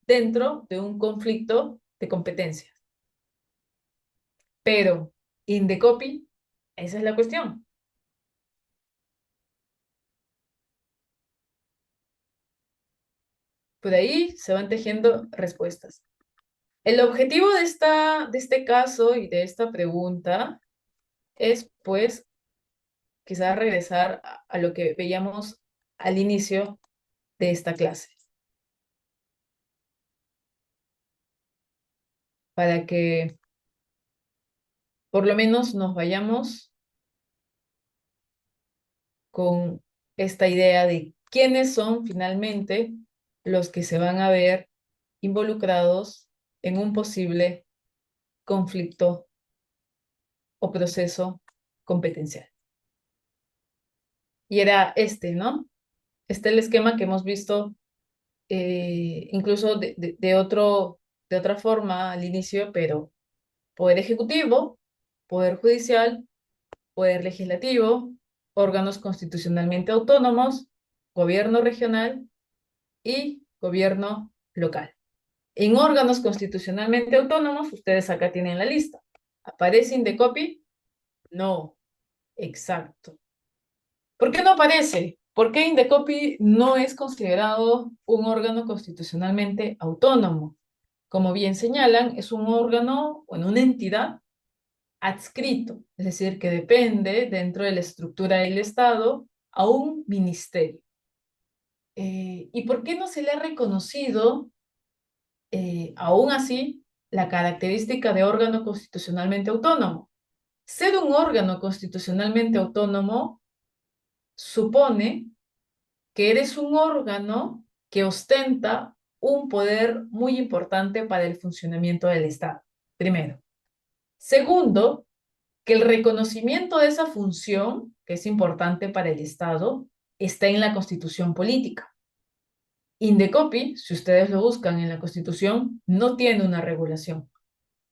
Speaker 1: dentro de un conflicto de competencias. Pero, Indecopi, esa es la cuestión. Por ahí se van tejiendo respuestas. El objetivo de este caso y de esta pregunta es, pues, quizás regresar a lo que veíamos al inicio de esta clase, para que por lo menos nos vayamos con esta idea de quiénes son finalmente los que se van a ver involucrados en un posible conflicto o proceso competencial. Y era este, ¿no? Este es el esquema que hemos visto incluso de otra forma al inicio, pero poder ejecutivo, poder judicial, poder legislativo, órganos constitucionalmente autónomos, gobierno regional y gobierno local. En órganos constitucionalmente autónomos, ustedes acá tienen la lista. ¿Aparece Indecopi? No, exacto. ¿Por qué no aparece? ¿Por qué Indecopi no es considerado un órgano constitucionalmente autónomo? Como bien señalan, es un órgano, bueno, una entidad adscrito, es decir, que depende dentro de la estructura del Estado a un ministerio. ¿Y por qué no se le ha reconocido, aún así, la característica de órgano constitucionalmente autónomo? Ser un órgano constitucionalmente autónomo supone que eres un órgano que ostenta un poder muy importante para el funcionamiento del Estado, primero. Segundo, que el reconocimiento de esa función, que es importante para el Estado, está en la Constitución política. Indecopi, si ustedes lo buscan en la Constitución, no tiene una regulación.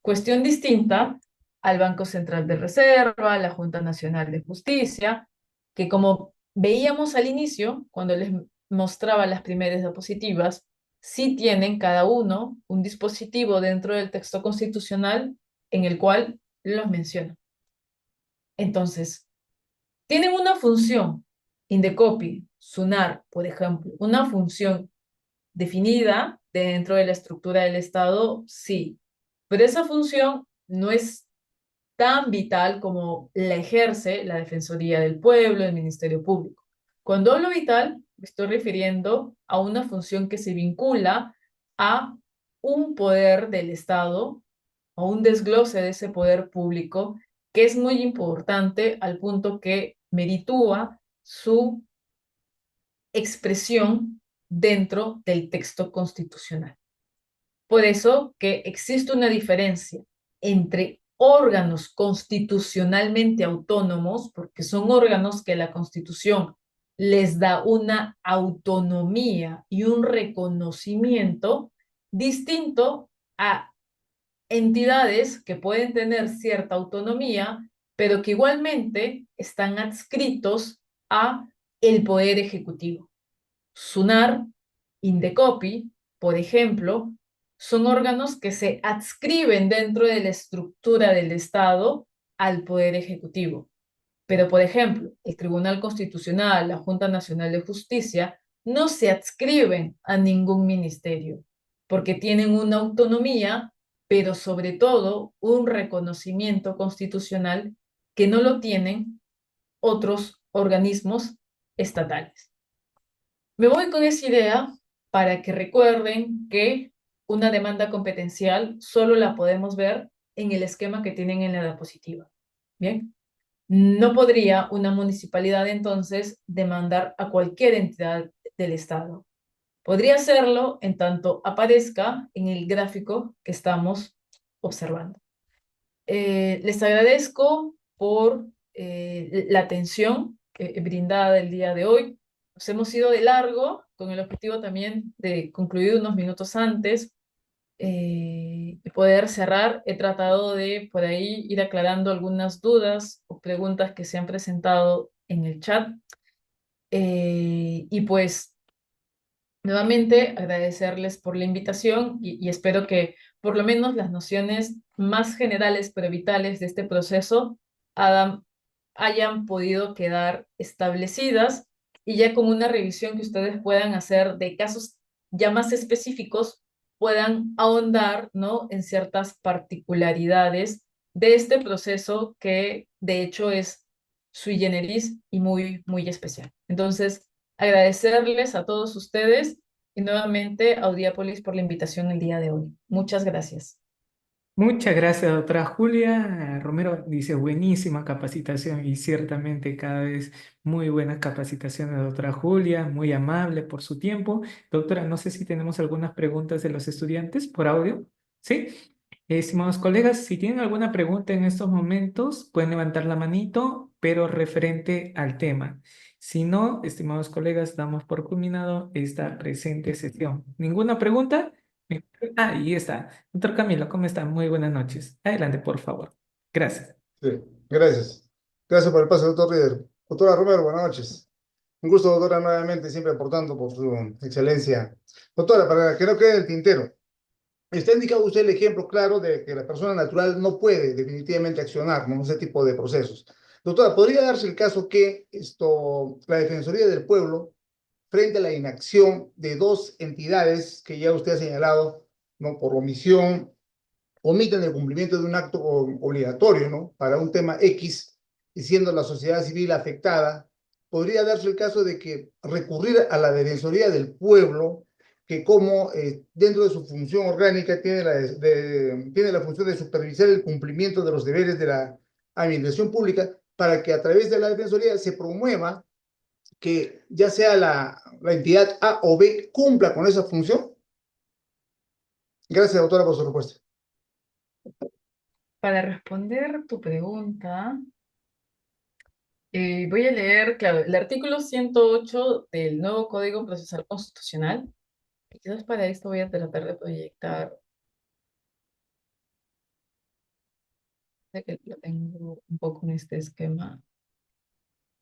Speaker 1: Cuestión distinta al Banco Central de Reserva, la Junta Nacional de Justicia, que como veíamos al inicio, cuando les mostraba las primeras diapositivas, sí tienen cada uno un dispositivo dentro del texto constitucional en el cual los menciona. Entonces, tienen una función, Indecopi, SUNAR, por ejemplo, una función definida dentro de la estructura del Estado, sí, pero esa función no es tan vital como la ejerce la Defensoría del Pueblo, el Ministerio Público. Cuando hablo vital, me estoy refiriendo a una función que se vincula a un poder del Estado, a un desglose de ese poder público, que es muy importante al punto que meritúa su expresión dentro del texto constitucional. Por eso que existe una diferencia entre órganos constitucionalmente autónomos, porque son órganos que la Constitución les da una autonomía y un reconocimiento distinto a entidades que pueden tener cierta autonomía, pero que igualmente están adscritos a el poder ejecutivo. SUNAR, Indecopi, por ejemplo, son órganos que se adscriben dentro de la estructura del Estado al Poder Ejecutivo. Pero, por ejemplo, el Tribunal Constitucional, la Junta Nacional de Justicia, no se adscriben a ningún ministerio, porque tienen una autonomía, pero sobre todo un reconocimiento constitucional que no lo tienen otros organismos estatales. Me voy con esa idea para que recuerden que una demanda competencial solo la podemos ver en el esquema que tienen en la diapositiva. Bien, No podría una municipalidad entonces demandar a cualquier entidad del Estado. Podría hacerlo en tanto aparezca en el gráfico que estamos observando. Les agradezco por la atención brindada el día de hoy. Nos hemos ido de largo con el objetivo también de concluir unos minutos antes y poder cerrar. He tratado de por ahí ir aclarando algunas dudas o preguntas que se han presentado en el chat. Y pues nuevamente, agradecerles por la invitación y espero que por lo menos las nociones más generales pero vitales de este proceso hayan, hayan podido quedar establecidas y ya con una revisión que ustedes puedan hacer de casos ya más específicos, puedan ahondar, ¿no?, en ciertas particularidades de este proceso que de hecho es sui generis y muy, muy especial. Entonces, agradecerles a todos ustedes y nuevamente a Audiápolis por la invitación el día de hoy. Muchas gracias.
Speaker 2: Muchas gracias, doctora Julia. Romero dice buenísima capacitación y ciertamente cada vez muy buenas capacitaciones, doctora Julia, muy amable por su tiempo. Doctora, no sé si tenemos algunas preguntas de los estudiantes por audio. ¿Sí? Estimados colegas, si tienen alguna pregunta en estos momentos, pueden levantar la manito, pero referente al tema. Si no, estimados colegas, damos por culminado esta presente sesión. ¿Ninguna pregunta? Ahí está. Doctor Camilo, ¿cómo está? Muy buenas noches. Adelante, por favor. Gracias.
Speaker 3: Sí, gracias. Gracias por el paso, doctor Líder. Doctora Romero, buenas noches. Un gusto, doctora, nuevamente, siempre aportando por su excelencia. Doctora, para que no quede en el tintero, está indicado usted el ejemplo claro de que la persona natural no puede definitivamente accionar, ¿no?, ese tipo de procesos. Doctora, ¿podría darse el caso que la Defensoría del Pueblo, frente a la inacción de dos entidades que ya usted ha señalado, ¿no?, por omisión, omiten el cumplimiento de un acto obligatorio, ¿no?, para un tema X, y siendo la sociedad civil afectada, podría darse el caso de que recurrir a la Defensoría del Pueblo, que como dentro de su función orgánica tiene la función de supervisar el cumplimiento de los deberes de la administración pública, para que a través de la Defensoría se promueva que ya sea la entidad A o B cumpla con esa función. Gracias, doctora, por su respuesta.
Speaker 1: Para responder tu pregunta, voy a leer, claro, el artículo 108 del nuevo Código Procesal Constitucional. Y quizás para esto voy a tratar de proyectar, sé que lo tengo un poco en este esquema.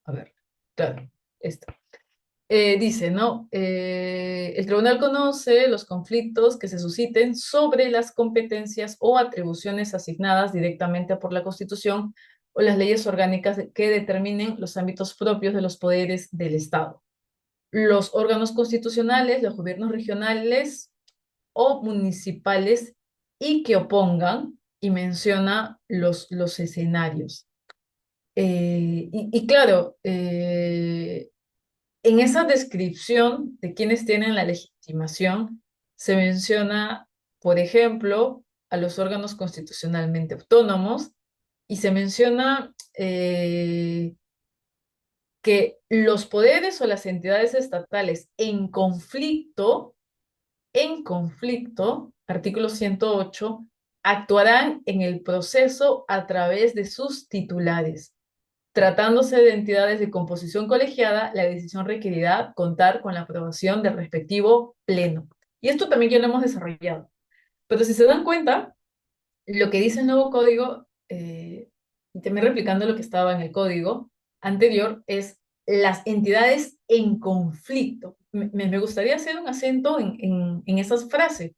Speaker 1: A ver, claro, esto. Dice, ¿no? El tribunal conoce los conflictos que se susciten sobre las competencias o atribuciones asignadas directamente por la Constitución o las leyes orgánicas que determinen los ámbitos propios de los poderes del Estado. Los órganos constitucionales, los gobiernos regionales o municipales y que opongan y menciona los escenarios. Y claro, en esa descripción de quienes tienen la legitimación, se menciona, por ejemplo, a los órganos constitucionalmente autónomos y se menciona que los poderes o las entidades estatales en conflicto, artículo 108, actuarán en el proceso a través de sus titulares. Tratándose de entidades de composición colegiada, la decisión requerirá contar con la aprobación del respectivo pleno. Y esto también ya lo hemos desarrollado. Pero si se dan cuenta, lo que dice el nuevo código, y también replicando lo que estaba en el código anterior, es las entidades en conflicto. Me gustaría hacer un acento en esas frases,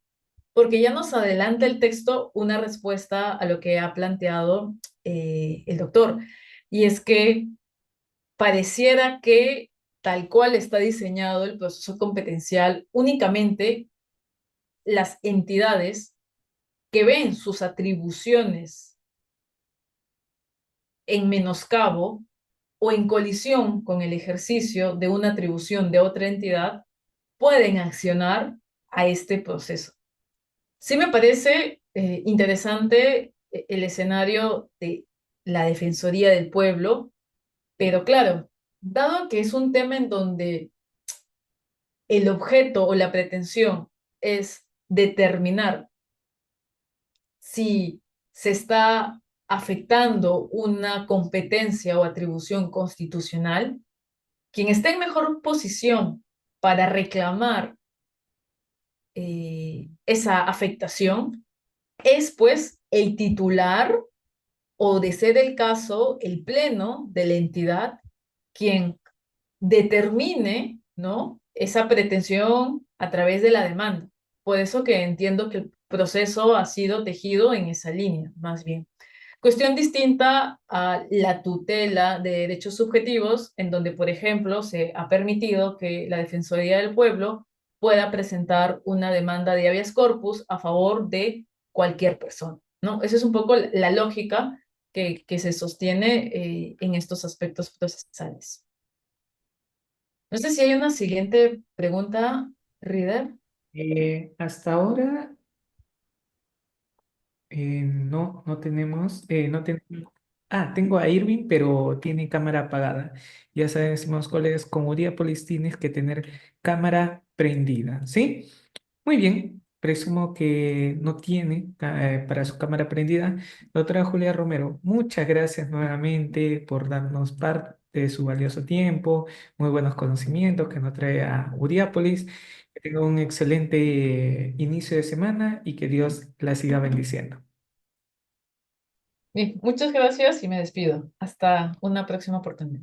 Speaker 1: porque ya nos adelanta el texto una respuesta a lo que ha planteado el doctor. Y es que pareciera que tal cual está diseñado el proceso competencial, únicamente las entidades que ven sus atribuciones en menoscabo o en colisión con el ejercicio de una atribución de otra entidad pueden accionar a este proceso. Sí me parece interesante el escenario de la Defensoría del Pueblo, pero claro, dado que es un tema en donde el objeto o la pretensión es determinar si se está afectando una competencia o atribución constitucional, quien está en mejor posición para reclamar esa afectación es pues el titular o, de ser el caso, el pleno de la entidad quien determine, ¿no?, esa pretensión a través de la demanda. Por eso que entiendo que el proceso ha sido tejido en esa línea, más bien. Cuestión distinta a la tutela de derechos subjetivos, en donde, por ejemplo, se ha permitido que la Defensoría del Pueblo pueda presentar una demanda de habeas corpus a favor de cualquier persona, ¿no? Esa es un poco la lógica que se sostiene en estos aspectos procesales. No sé si hay una siguiente pregunta, Reader.
Speaker 2: Hasta ahora no tenemos, tengo a Irving, pero tiene cámara apagada. Ya saben, estimados colegas, con Uriápolis tienes que tener cámara prendida, ¿sí? Muy bien, presumo que no tiene para su cámara prendida. Doctora Julia Romero, muchas gracias nuevamente por darnos parte de su valioso tiempo, muy buenos conocimientos que nos trae a Uriápolis. Que tenga un excelente inicio de semana y que Dios la siga bendiciendo.
Speaker 1: Bien, muchas gracias y me despido. Hasta una próxima oportunidad.